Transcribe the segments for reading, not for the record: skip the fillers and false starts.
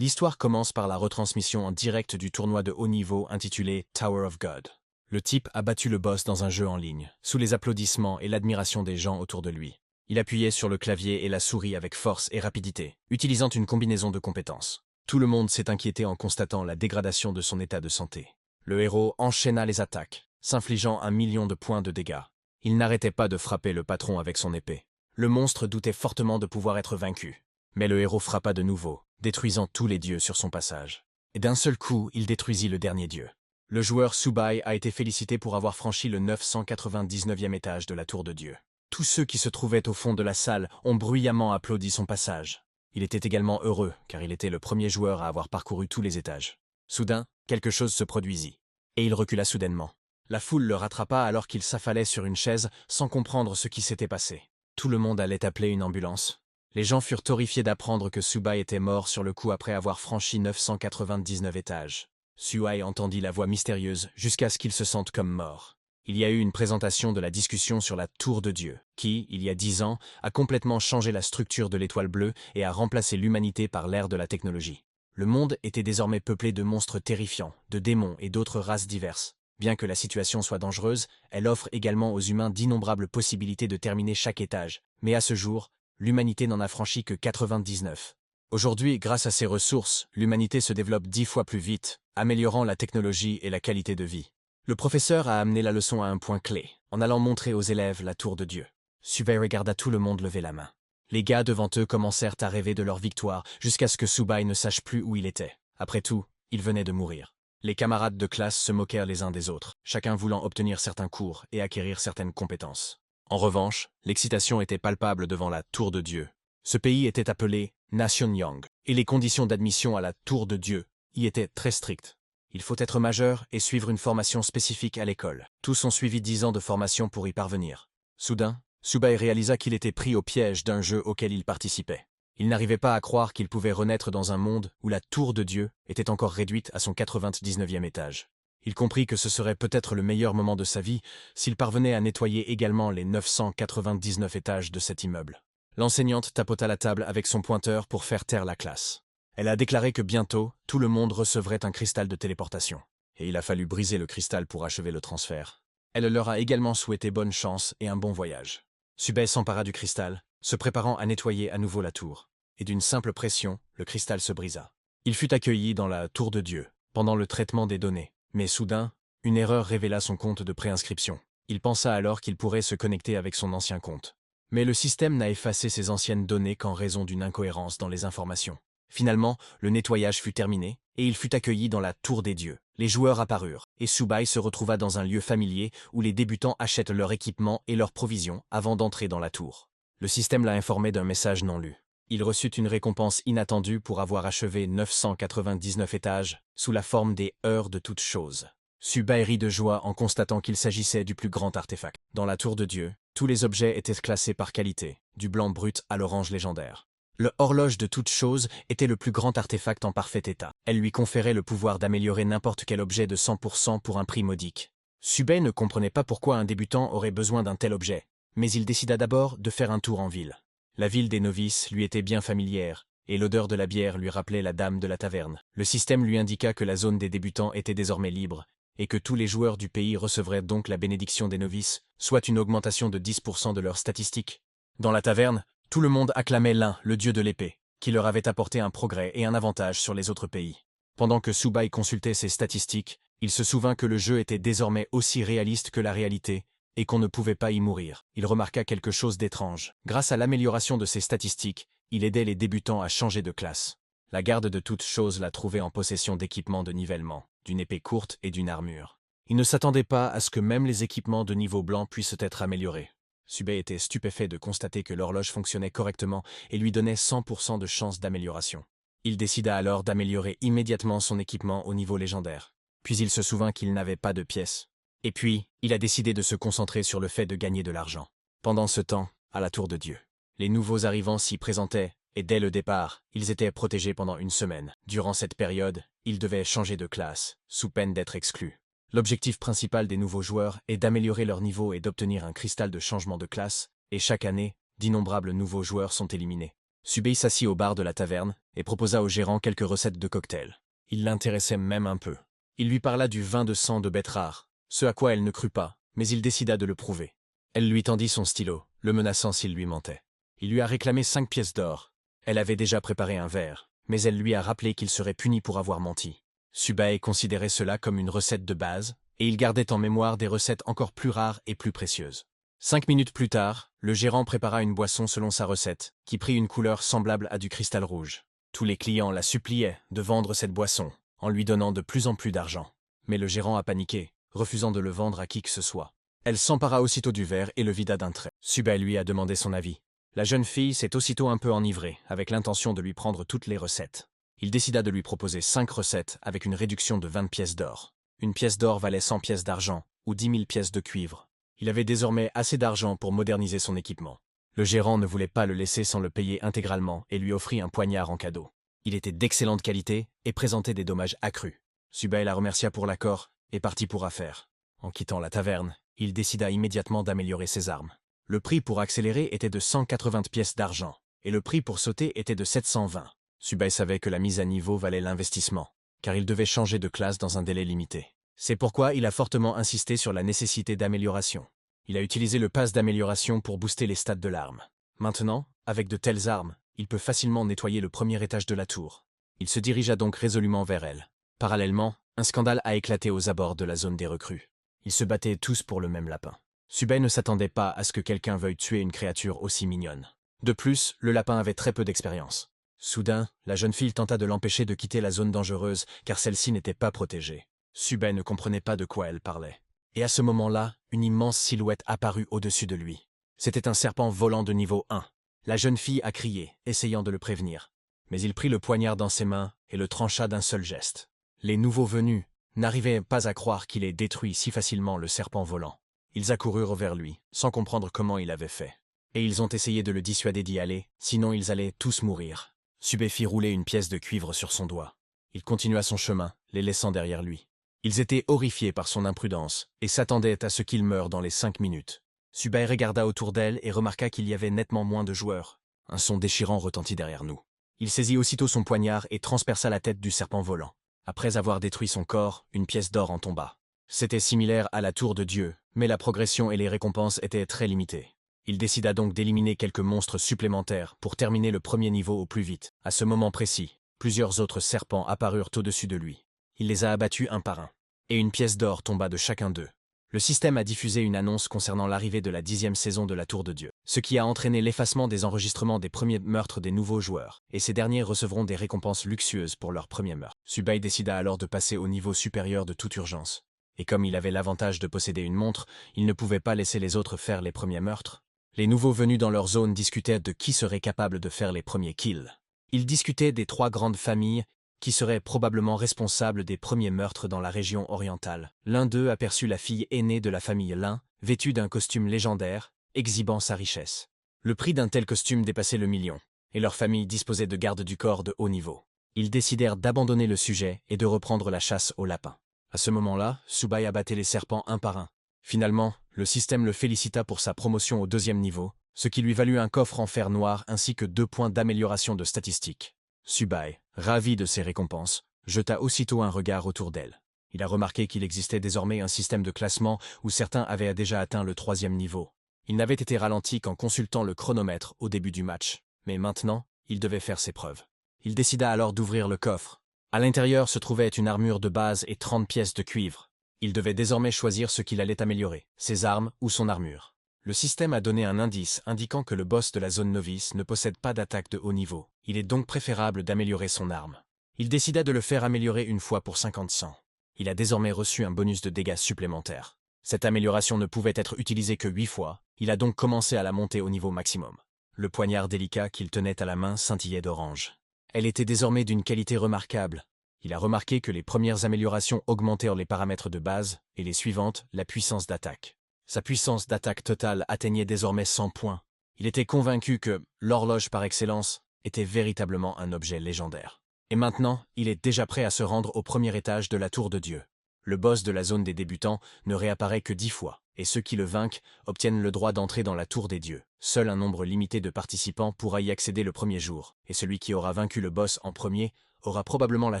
L'histoire commence par la retransmission en direct du tournoi de haut niveau intitulé Tower of God. Le type a battu le boss dans un jeu en ligne, sous les applaudissements et l'admiration des gens autour de lui. Il appuyait sur le clavier et la souris avec force et rapidité, utilisant une combinaison de compétences. Tout le monde s'est inquiété en constatant la dégradation de son état de santé. Le héros enchaîna les attaques, s'infligeant 1 million de points de dégâts. Il n'arrêtait pas de frapper le patron avec son épée. Le monstre doutait fortement de pouvoir être vaincu. Mais le héros frappa de nouveau, détruisant tous les dieux sur son passage. Et d'un seul coup, il détruisit le dernier dieu. Le joueur Subai a été félicité pour avoir franchi le 999e étage de la tour de Dieu. Tous ceux qui se trouvaient au fond de la salle ont bruyamment applaudi son passage. Il était également heureux, car il était le premier joueur à avoir parcouru tous les étages. Soudain, quelque chose se produisit. Et il recula soudainement. La foule le rattrapa alors qu'il s'affalait sur une chaise sans comprendre ce qui s'était passé. Tout le monde allait appeler une ambulance. Les gens furent horrifiés d'apprendre que Subai était mort sur le coup après avoir franchi 999 étages. Subai entendit la voix mystérieuse jusqu'à ce qu'il se sente comme mort. Il y a eu une présentation de la discussion sur la Tour de Dieu, qui, il y a 10 ans, a complètement changé la structure de l'étoile bleue et a remplacé l'humanité par l'ère de la technologie. Le monde était désormais peuplé de monstres terrifiants, de démons et d'autres races diverses. Bien que la situation soit dangereuse, elle offre également aux humains d'innombrables possibilités de terminer chaque étage. Mais à ce jour, l'humanité n'en a franchi que 99. Aujourd'hui, grâce à ces ressources, l'humanité se développe 10 fois plus vite, améliorant la technologie et la qualité de vie. Le professeur a amené la leçon à un point clé, en allant montrer aux élèves la tour de Dieu. Subai regarda tout le monde lever la main. Les gars devant eux commencèrent à rêver de leur victoire, jusqu'à ce que Subai ne sache plus où il était. Après tout, il venait de mourir. Les camarades de classe se moquèrent les uns des autres, chacun voulant obtenir certains cours et acquérir certaines compétences. En revanche, l'excitation était palpable devant la Tour de Dieu. Ce pays était appelé Nasyonyang, et les conditions d'admission à la Tour de Dieu y étaient très strictes. Il faut être majeur et suivre une formation spécifique à l'école. Tous ont suivi 10 ans de formation pour y parvenir. Soudain, Subai réalisa qu'il était pris au piège d'un jeu auquel il participait. Il n'arrivait pas à croire qu'il pouvait renaître dans un monde où la Tour de Dieu était encore réduite à son 99e étage. Il comprit que ce serait peut-être le meilleur moment de sa vie s'il parvenait à nettoyer également les 999 étages de cet immeuble. L'enseignante tapota la table avec son pointeur pour faire taire la classe. Elle a déclaré que bientôt, tout le monde recevrait un cristal de téléportation. Et il a fallu briser le cristal pour achever le transfert. Elle leur a également souhaité bonne chance et un bon voyage. Subai s'empara du cristal, se préparant à nettoyer à nouveau la tour. Et d'une simple pression, le cristal se brisa. Il fut accueilli dans la Tour de Dieu, pendant le traitement des données. Mais soudain, une erreur révéla son compte de préinscription. Il pensa alors qu'il pourrait se connecter avec son ancien compte. Mais le système n'a effacé ses anciennes données qu'en raison d'une incohérence dans les informations. Finalement, le nettoyage fut terminé, et il fut accueilli dans la Tour des Dieux. Les joueurs apparurent, et Subai se retrouva dans un lieu familier où les débutants achètent leur équipement et leurs provisions avant d'entrer dans la tour. Le système l'a informé d'un message non lu. Il reçut une récompense inattendue pour avoir achevé 999 étages sous la forme des heures de toutes choses. Subai rit de joie en constatant qu'il s'agissait du plus grand artefact. Dans la Tour de Dieu, tous les objets étaient classés par qualité, du blanc brut à l'orange légendaire. Le horloge de toutes choses était le plus grand artefact en parfait état. Elle lui conférait le pouvoir d'améliorer n'importe quel objet de 100% pour un prix modique. Subai ne comprenait pas pourquoi un débutant aurait besoin d'un tel objet, mais il décida d'abord de faire un tour en ville. La ville des novices lui était bien familière, et l'odeur de la bière lui rappelait la dame de la taverne. Le système lui indiqua que la zone des débutants était désormais libre, et que tous les joueurs du pays recevraient donc la bénédiction des novices, soit une augmentation de 10% de leurs statistiques. Dans la taverne, tout le monde acclamait l'un, le dieu de l'épée, qui leur avait apporté un progrès et un avantage sur les autres pays. Pendant que Subai consultait ses statistiques, il se souvint que le jeu était désormais aussi réaliste que la réalité, et qu'on ne pouvait pas y mourir. Il remarqua quelque chose d'étrange. Grâce à l'amélioration de ses statistiques, il aidait les débutants à changer de classe. La garde de toutes choses l'a trouvé en possession d'équipements de nivellement, d'une épée courte et d'une armure. Il ne s'attendait pas à ce que même les équipements de niveau blanc puissent être améliorés. Subai était stupéfait de constater que l'horloge fonctionnait correctement et lui donnait 100% de chance d'amélioration. Il décida alors d'améliorer immédiatement son équipement au niveau légendaire. Puis il se souvint qu'il n'avait pas de pièces. Et puis, il a décidé de se concentrer sur le fait de gagner de l'argent. Pendant ce temps, à la Tour de Dieu, les nouveaux arrivants s'y présentaient, et dès le départ, ils étaient protégés pendant une semaine. Durant cette période, ils devaient changer de classe, sous peine d'être exclus. L'objectif principal des nouveaux joueurs est d'améliorer leur niveau et d'obtenir un cristal de changement de classe, et chaque année, d'innombrables nouveaux joueurs sont éliminés. Subei s'assit au bar de la taverne et proposa au gérant quelques recettes de cocktails. Il l'intéressait même un peu. Il lui parla du vin de sang de bête rare, ce à quoi elle ne crut pas, mais il décida de le prouver. Elle lui tendit son stylo, le menaçant s'il lui mentait. Il lui a réclamé 5 pièces d'or. Elle avait déjà préparé un verre, mais elle lui a rappelé qu'il serait puni pour avoir menti. Subei considérait cela comme une recette de base, et il gardait en mémoire des recettes encore plus rares et plus précieuses. 5 minutes plus tard, le gérant prépara une boisson selon sa recette, qui prit une couleur semblable à du cristal rouge. Tous les clients la suppliaient de vendre cette boisson, en lui donnant de plus en plus d'argent. Mais le gérant a paniqué, refusant de le vendre à qui que ce soit. Elle s'empara aussitôt du verre et le vida d'un trait. Subei lui a demandé son avis. La jeune fille s'est aussitôt un peu enivrée, avec l'intention de lui prendre toutes les recettes. Il décida de lui proposer 5 recettes avec une réduction de 20 pièces d'or. Une pièce d'or valait 100 pièces d'argent, ou 10 000 pièces de cuivre. Il avait désormais assez d'argent pour moderniser son équipement. Le gérant ne voulait pas le laisser sans le payer intégralement et lui offrit un poignard en cadeau. Il était d'excellente qualité et présentait des dommages accrus. Subei la remercia pour l'accord et partit pour affaire. En quittant la taverne, il décida immédiatement d'améliorer ses armes. Le prix pour accélérer était de 180 pièces d'argent, et le prix pour sauter était de 720. Subei savait que la mise à niveau valait l'investissement, car il devait changer de classe dans un délai limité. C'est pourquoi il a fortement insisté sur la nécessité d'amélioration. Il a utilisé le pass d'amélioration pour booster les stats de l'arme. Maintenant, avec de telles armes, il peut facilement nettoyer le premier étage de la tour. Il se dirigea donc résolument vers elle. Parallèlement, un scandale a éclaté aux abords de la zone des recrues. Ils se battaient tous pour le même lapin. Subei ne s'attendait pas à ce que quelqu'un veuille tuer une créature aussi mignonne. De plus, le lapin avait très peu d'expérience. Soudain, la jeune fille tenta de l'empêcher de quitter la zone dangereuse, car celle-ci n'était pas protégée. Subei ne comprenait pas de quoi elle parlait. Et à ce moment-là, une immense silhouette apparut au-dessus de lui. C'était un serpent volant de niveau 1. La jeune fille a crié, essayant de le prévenir. Mais il prit le poignard dans ses mains et le trancha d'un seul geste. Les nouveaux venus n'arrivaient pas à croire qu'il ait détruit si facilement le serpent volant. Ils accoururent vers lui, sans comprendre comment il avait fait. Et ils ont essayé de le dissuader d'y aller, sinon ils allaient tous mourir. Subei fit rouler une pièce de cuivre sur son doigt. Il continua son chemin, les laissant derrière lui. Ils étaient horrifiés par son imprudence et s'attendaient à ce qu'il meure dans les 5 minutes. Subei regarda autour d'elle et remarqua qu'il y avait nettement moins de joueurs. Un son déchirant retentit derrière nous. Il saisit aussitôt son poignard et transperça la tête du serpent volant. Après avoir détruit son corps, une pièce d'or en tomba. C'était similaire à la tour de Dieu, mais la progression et les récompenses étaient très limitées. Il décida donc d'éliminer quelques monstres supplémentaires pour terminer le premier niveau au plus vite. À ce moment précis, plusieurs autres serpents apparurent au-dessus de lui. Il les a abattus un par un. Et une pièce d'or tomba de chacun d'eux. Le système a diffusé une annonce concernant l'arrivée de la 10e saison de la Tour de Dieu, ce qui a entraîné l'effacement des enregistrements des premiers meurtres des nouveaux joueurs, et ces derniers recevront des récompenses luxueuses pour leur premier meurtre. Subei décida alors de passer au niveau supérieur de toute urgence. Et comme il avait l'avantage de posséder une montre, il ne pouvait pas laisser les autres faire les premiers meurtres. Les nouveaux venus dans leur zone discutaient de qui serait capable de faire les premiers kills. Ils discutaient des 3 grandes familles qui seraient probablement responsables des premiers meurtres dans la région orientale. L'un d'eux aperçut la fille aînée de la famille Lin, vêtue d'un costume légendaire, exhibant sa richesse. Le prix d'un tel costume dépassait le million, et leur famille disposait de gardes du corps de haut niveau. Ils décidèrent d'abandonner le sujet et de reprendre la chasse aux lapins. À ce moment-là, Subei abattait les serpents un par un. Finalement, le système le félicita pour sa promotion au 2e niveau, ce qui lui valut un coffre en fer noir ainsi que 2 points d'amélioration de statistiques. Subei, ravi de ces récompenses, jeta aussitôt un regard autour d'elle. Il a remarqué qu'il existait désormais un système de classement où certains avaient déjà atteint le 3e niveau. Il n'avait été ralenti qu'en consultant le chronomètre au début du match, mais maintenant, il devait faire ses preuves. Il décida alors d'ouvrir le coffre. À l'intérieur se trouvait une armure de base et 30 pièces de cuivre. Il devait désormais choisir ce qu'il allait améliorer, ses armes ou son armure. Le système a donné un indice indiquant que le boss de la zone novice ne possède pas d'attaque de haut niveau. Il est donc préférable d'améliorer son arme. Il décida de le faire améliorer une fois pour 50-100. Il a désormais reçu un bonus de dégâts supplémentaires. Cette amélioration ne pouvait être utilisée que 8 fois, il a donc commencé à la monter au niveau maximum. Le poignard délicat qu'il tenait à la main scintillait d'orange. Elle était désormais d'une qualité remarquable. Il a remarqué que les premières améliorations augmentèrent les paramètres de base, et les suivantes, la puissance d'attaque. Sa puissance d'attaque totale atteignait désormais 100 points. Il était convaincu que l'horloge par excellence était véritablement un objet légendaire. Et maintenant, il est déjà prêt à se rendre au premier étage de la Tour de Dieu. Le boss de la zone des débutants ne réapparaît que 10 fois, et ceux qui le vainquent obtiennent le droit d'entrer dans la tour des dieux. Seul un nombre limité de participants pourra y accéder le premier jour, et celui qui aura vaincu le boss en premier aura probablement la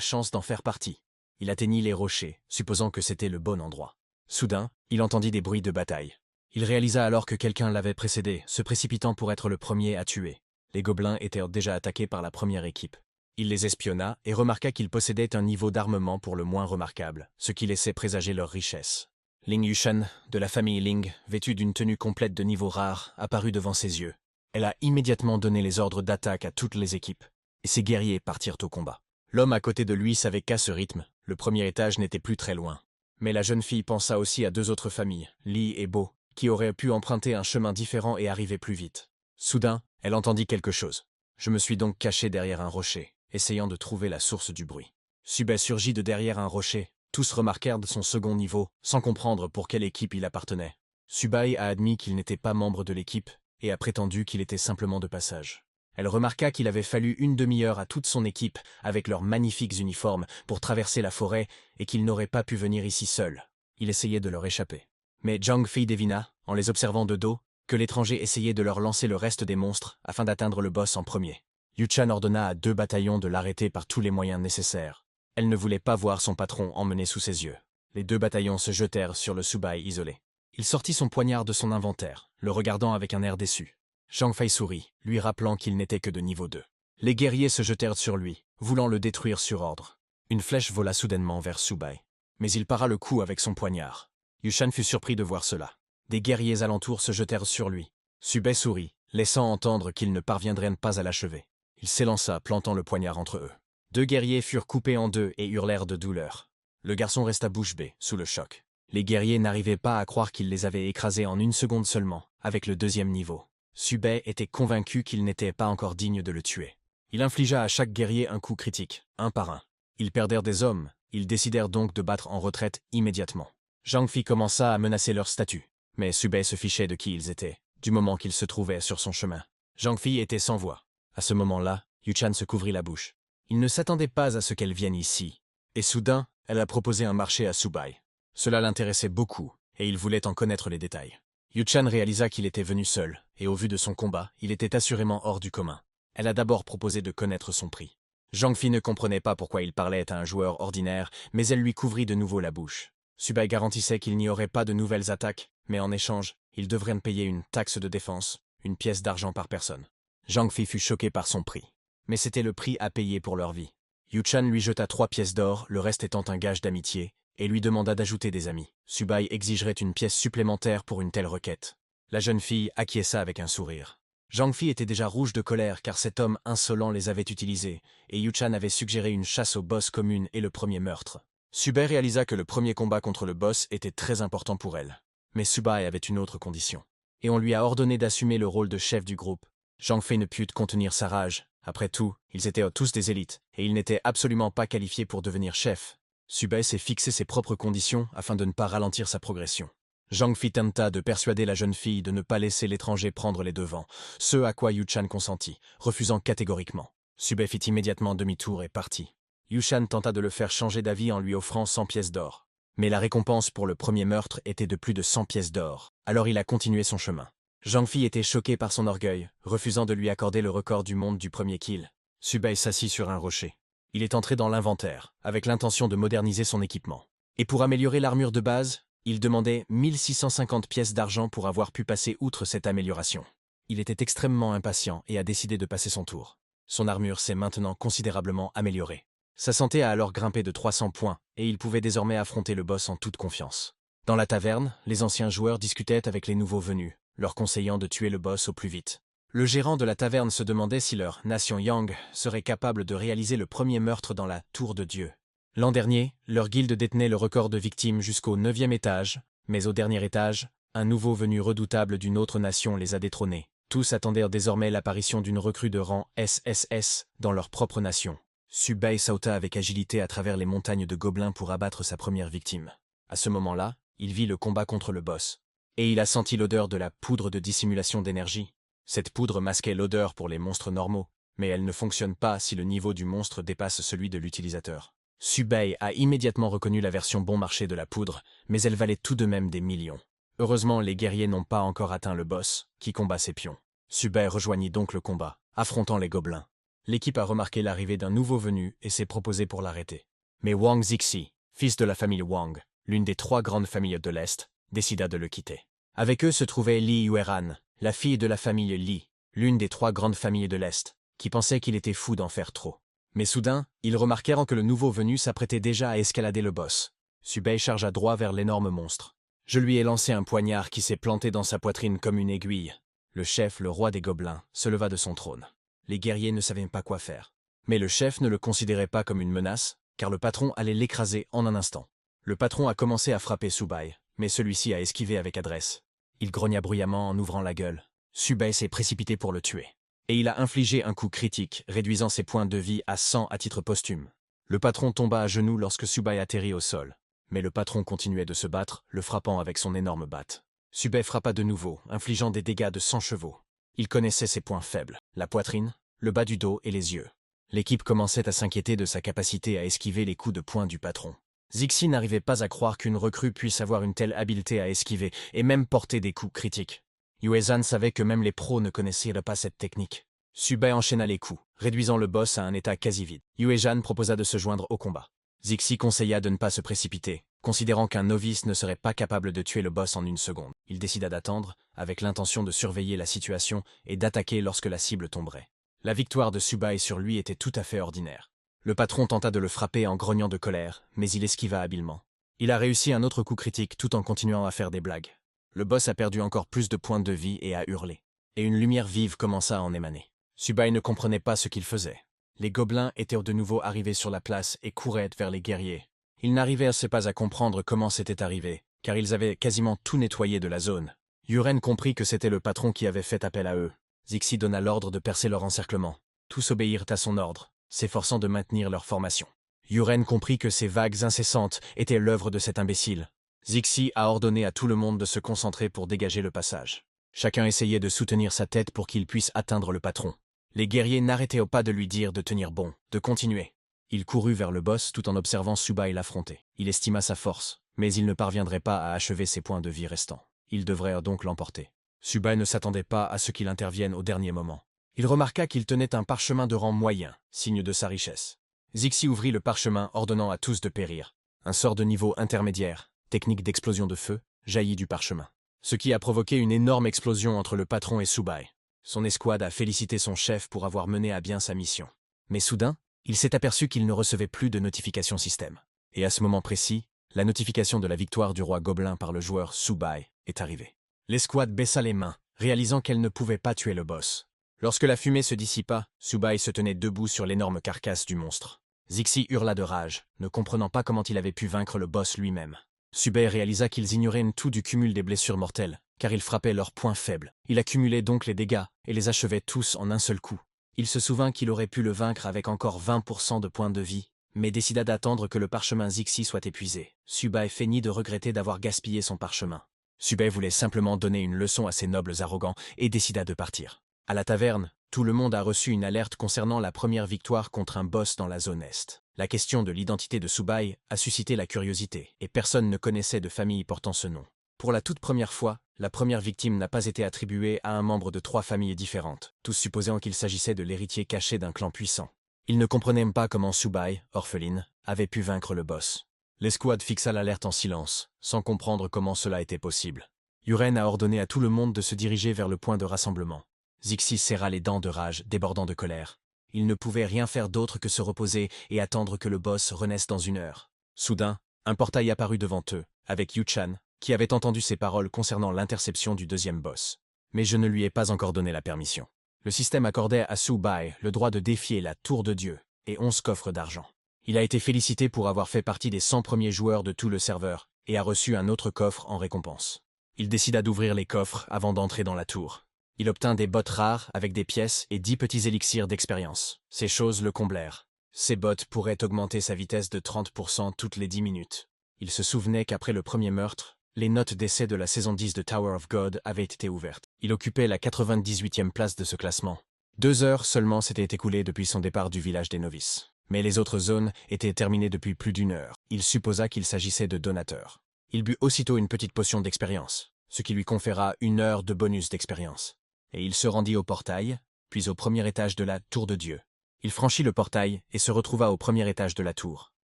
chance d'en faire partie. Il atteignit les rochers, supposant que c'était le bon endroit. Soudain, il entendit des bruits de bataille. Il réalisa alors que quelqu'un l'avait précédé, se précipitant pour être le premier à tuer. Les gobelins étaient déjà attaqués par la première équipe. Il les espionna et remarqua qu'ils possédaient un niveau d'armement pour le moins remarquable, ce qui laissait présager leur richesse. Ling Yushan, de la famille Ling, vêtue d'une tenue complète de niveau rare, apparut devant ses yeux. Elle a immédiatement donné les ordres d'attaque à toutes les équipes, et ses guerriers partirent au combat. L'homme à côté de lui savait qu'à ce rythme, le premier étage n'était plus très loin. Mais la jeune fille pensa aussi à deux autres familles, Li et Bo, qui auraient pu emprunter un chemin différent et arriver plus vite. Soudain, elle entendit quelque chose. Je me suis donc caché derrière un rocher, essayant de trouver la source du bruit. Subei surgit de derrière un rocher. Tous remarquèrent son second niveau, sans comprendre pour quelle équipe il appartenait. Subei a admis qu'il n'était pas membre de l'équipe, et a prétendu qu'il était simplement de passage. Elle remarqua qu'il avait fallu une demi-heure à toute son équipe, avec leurs magnifiques uniformes, pour traverser la forêt, et qu'il n'aurait pas pu venir ici seul. Il essayait de leur échapper. Mais Zhang Fei devina, en les observant de dos, que l'étranger essayait de leur lancer le reste des monstres afin d'atteindre le boss en premier. Yuchan ordonna à 2 bataillons de l'arrêter par tous les moyens nécessaires. Elle ne voulait pas voir son patron emmené sous ses yeux. Les 2 bataillons se jetèrent sur le Subei isolé. Il sortit son poignard de son inventaire, le regardant avec un air déçu. Zhang Fei sourit, lui rappelant qu'il n'était que de niveau 2. Les guerriers se jetèrent sur lui, voulant le détruire sur ordre. Une flèche vola soudainement vers Subei. Mais il para le coup avec son poignard. Yushan fut surpris de voir cela. Des guerriers alentours se jetèrent sur lui. Subei sourit, laissant entendre qu'il ne parviendrait pas à l'achever. Il s'élança, plantant le poignard entre eux. 2 guerriers furent coupés en 2 et hurlèrent de douleur. Le garçon resta bouche bée, sous le choc. Les guerriers n'arrivaient pas à croire qu'il les avait écrasés en 1 seconde seulement, avec le 2e niveau. Subei était convaincu qu'il n'était pas encore digne de le tuer. Il infligea à chaque guerrier un coup critique, un par un. Ils perdèrent des hommes, ils décidèrent donc de battre en retraite immédiatement. Zhang Fei commença à menacer leur statut, mais Subei se fichait de qui ils étaient, du moment qu'ils se trouvaient sur son chemin. Zhang Fei était sans voix. À ce moment-là, Yuchan se couvrit la bouche. Il ne s'attendait pas à ce qu'elle vienne ici. Et soudain, elle a proposé un marché à Subei. Cela l'intéressait beaucoup, et il voulait en connaître les détails. Yuchan réalisa qu'il était venu seul, et au vu de son combat, il était assurément hors du commun. Elle a d'abord proposé de connaître son prix. Zhang Fei ne comprenait pas pourquoi il parlait à un joueur ordinaire, mais elle lui couvrit de nouveau la bouche. Subei garantissait qu'il n'y aurait pas de nouvelles attaques, mais en échange, il devrait me payer une taxe de défense, une pièce d'argent par personne. Zhang Fei fut choqué par son prix. Mais c'était le prix à payer pour leur vie. Yuchan lui jeta 3 pièces d'or, le reste étant un gage d'amitié, et lui demanda d'ajouter des amis. Subei exigerait une pièce supplémentaire pour une telle requête. La jeune fille acquiesça avec un sourire. Zhang Fei était déjà rouge de colère car cet homme insolent les avait utilisés, et Yuchan avait suggéré une chasse au boss commune et le premier meurtre. Subei réalisa que le premier combat contre le boss était très important pour elle. Mais Subei avait une autre condition. Et on lui a ordonné d'assumer le rôle de chef du groupe. Zhang Fei ne put contenir sa rage. Après tout, ils étaient tous des élites, et ils n'étaient absolument pas qualifiés pour devenir chef. Subei s'est fixé ses propres conditions afin de ne pas ralentir sa progression. Zhang Fei tenta de persuader la jeune fille de ne pas laisser l'étranger prendre les devants, ce à quoi Yuchan consentit, refusant catégoriquement. Subei fit immédiatement demi-tour et partit. Yuchan tenta de le faire changer d'avis en lui offrant 100 pièces d'or. Mais la récompense pour le premier meurtre était de plus de 100 pièces d'or, alors il a continué son chemin. Zhang Fei était choqué par son orgueil, refusant de lui accorder le record du monde du premier kill. Subei s'assit sur un rocher. Il est entré dans l'inventaire, avec l'intention de moderniser son équipement. Et pour améliorer l'armure de base, il demandait 1650 pièces d'argent pour avoir pu passer outre cette amélioration. Il était extrêmement impatient et a décidé de passer son tour. Son armure s'est maintenant considérablement améliorée. Sa santé a alors grimpé de 300 points, et il pouvait désormais affronter le boss en toute confiance. Dans la taverne, les anciens joueurs discutaient avec les nouveaux venus, leur conseillant de tuer le boss au plus vite. Le gérant de la taverne se demandait si leur nation Yang serait capable de réaliser le premier meurtre dans la Tour de Dieu. L'an dernier, leur guilde détenait le record de victimes jusqu'au 9e étage, mais au dernier étage, un nouveau venu redoutable d'une autre nation les a détrônés. Tous attendirent désormais l'apparition d'une recrue de rang SSS dans leur propre nation. Subei sauta avec agilité à travers les montagnes de gobelins pour abattre sa première victime. À ce moment-là, il vit le combat contre le boss. Et il a senti l'odeur de la poudre de dissimulation d'énergie. Cette poudre masquait l'odeur pour les monstres normaux, mais elle ne fonctionne pas si le niveau du monstre dépasse celui de l'utilisateur. Subei a immédiatement reconnu la version bon marché de la poudre, mais elle valait tout de même des millions. Heureusement, les guerriers n'ont pas encore atteint le boss, qui combat ses pions. Subei rejoignit donc le combat, affrontant les gobelins. L'équipe a remarqué l'arrivée d'un nouveau venu et s'est proposé pour l'arrêter. Mais Wang Zixi, fils de la famille Wang, l'une des 3 grandes familles de l'Est, décida de le quitter. Avec eux se trouvait Li Yueran, la fille de la famille Li, l'une des 3 grandes familles de l'Est, qui pensait qu'il était fou d'en faire trop. Mais soudain, ils remarquèrent que le nouveau venu s'apprêtait déjà à escalader le boss. Subei chargea droit vers l'énorme monstre. Je lui ai lancé un poignard qui s'est planté dans sa poitrine comme une aiguille. Le chef, le roi des gobelins, se leva de son trône. Les guerriers ne savaient pas quoi faire. Mais le chef ne le considérait pas comme une menace, car le patron allait l'écraser en un instant. Le patron a commencé à frapper Subei, mais celui-ci a esquivé avec adresse. Il grogna bruyamment en ouvrant la gueule. Subei s'est précipité pour le tuer. Et il a infligé un coup critique, réduisant ses points de vie à 100 à titre posthume. Le patron tomba à genoux lorsque Subei atterrit au sol. Mais le patron continuait de se battre, le frappant avec son énorme batte. Subei frappa de nouveau, infligeant des dégâts de 100 chevaux. Il connaissait ses points faibles, la poitrine, le bas du dos et les yeux. L'équipe commençait à s'inquiéter de sa capacité à esquiver les coups de poing du patron. Zixi n'arrivait pas à croire qu'une recrue puisse avoir une telle habileté à esquiver et même porter des coups critiques. Yuezhan savait que même les pros ne connaissaient pas cette technique. Subei enchaîna les coups, réduisant le boss à un état quasi vide. Yuezhan proposa de se joindre au combat. Zixi conseilla de ne pas se précipiter, considérant qu'un novice ne serait pas capable de tuer le boss en une seconde. Il décida d'attendre, avec l'intention de surveiller la situation et d'attaquer lorsque la cible tomberait. La victoire de Subei sur lui était tout à fait ordinaire. Le patron tenta de le frapper en grognant de colère, mais il esquiva habilement. Il a réussi un autre coup critique tout en continuant à faire des blagues. Le boss a perdu encore plus de points de vie et a hurlé. Et une lumière vive commença à en émaner. Subei ne comprenait pas ce qu'il faisait. Les gobelins étaient de nouveau arrivés sur la place et couraient vers les guerriers. Ils n'arrivaient pas à comprendre comment c'était arrivé, car ils avaient quasiment tout nettoyé de la zone. Yuren comprit que c'était le patron qui avait fait appel à eux. Zixi donna l'ordre de percer leur encerclement. Tous obéirent à son ordre, s'efforçant de maintenir leur formation. Yuren comprit que ces vagues incessantes étaient l'œuvre de cet imbécile. Zixi a ordonné à tout le monde de se concentrer pour dégager le passage. Chacun essayait de soutenir sa tête pour qu'il puisse atteindre le patron. Les guerriers n'arrêtaient pas de lui dire de tenir bon, de continuer. Il courut vers le boss tout en observant Subei l'affronter. Il estima sa force, mais il ne parviendrait pas à achever ses points de vie restants. Il devrait donc l'emporter. Subei ne s'attendait pas à ce qu'il intervienne au dernier moment. Il remarqua qu'il tenait un parchemin de rang moyen, signe de sa richesse. Zixi ouvrit le parchemin, ordonnant à tous de périr. Un sort de niveau intermédiaire, technique d'explosion de feu, jaillit du parchemin. Ce qui a provoqué une énorme explosion entre le patron et Subei. Son escouade a félicité son chef pour avoir mené à bien sa mission. Mais soudain, il s'est aperçu qu'il ne recevait plus de notification système. Et à ce moment précis, la notification de la victoire du roi gobelin par le joueur Subei est arrivée. L'escouade baissa les mains, réalisant qu'elle ne pouvait pas tuer le boss. Lorsque la fumée se dissipa, Subei se tenait debout sur l'énorme carcasse du monstre. Zixi hurla de rage, ne comprenant pas comment il avait pu vaincre le boss lui-même. Subei réalisa qu'ils ignoraient tout du cumul des blessures mortelles, car ils frappaient leurs points faibles. Il accumulait donc les dégâts et les achevait tous en un seul coup. Il se souvint qu'il aurait pu le vaincre avec encore 20% de points de vie, mais décida d'attendre que le parchemin Zixi soit épuisé. Subei feignit de regretter d'avoir gaspillé son parchemin. Subei voulait simplement donner une leçon à ces nobles arrogants et décida de partir. À la taverne, tout le monde a reçu une alerte concernant la première victoire contre un boss dans la zone Est. La question de l'identité de Subei a suscité la curiosité, et personne ne connaissait de famille portant ce nom. Pour la toute première fois, la première victime n'a pas été attribuée à un membre de 3 familles différentes, tous supposant qu'il s'agissait de l'héritier caché d'un clan puissant. Ils ne comprenaient même pas comment Subei, orpheline, avait pu vaincre le boss. L'escouade fixa l'alerte en silence, sans comprendre comment cela était possible. Yuren a ordonné à tout le monde de se diriger vers le point de rassemblement. Zixi serra les dents de rage, débordant de colère. Il ne pouvait rien faire d'autre que se reposer et attendre que le boss renaisse dans 1 heure. Soudain, un portail apparut devant eux, avec Yuchan, qui avait entendu ses paroles concernant l'interception du 2e boss. Mais je ne lui ai pas encore donné la permission. Le système accordait à Subei le droit de défier la Tour de Dieu et 11 coffres d'argent. Il a été félicité pour avoir fait partie des 100 premiers joueurs de tout le serveur et a reçu un autre coffre en récompense. Il décida d'ouvrir les coffres avant d'entrer dans la tour. Il obtint des bottes rares avec des pièces et 10 petits élixirs d'expérience. Ces choses le comblèrent. Ces bottes pourraient augmenter sa vitesse de 30% toutes les 10 minutes. Il se souvenait qu'après le premier meurtre, les notes d'essai de la saison 10 de Tower of God avaient été ouvertes. Il occupait la 98e place de ce classement. 2 heures seulement s'étaient écoulées depuis son départ du village des novices. Mais les autres zones étaient terminées depuis plus d'1 heure. Il supposa qu'il s'agissait de donateurs. Il but aussitôt une petite potion d'expérience. ce qui lui conféra 1 heure de bonus d'expérience. Et il se rendit au portail, puis au premier étage de la Tour de Dieu. Il franchit le portail et se retrouva au premier étage de la tour.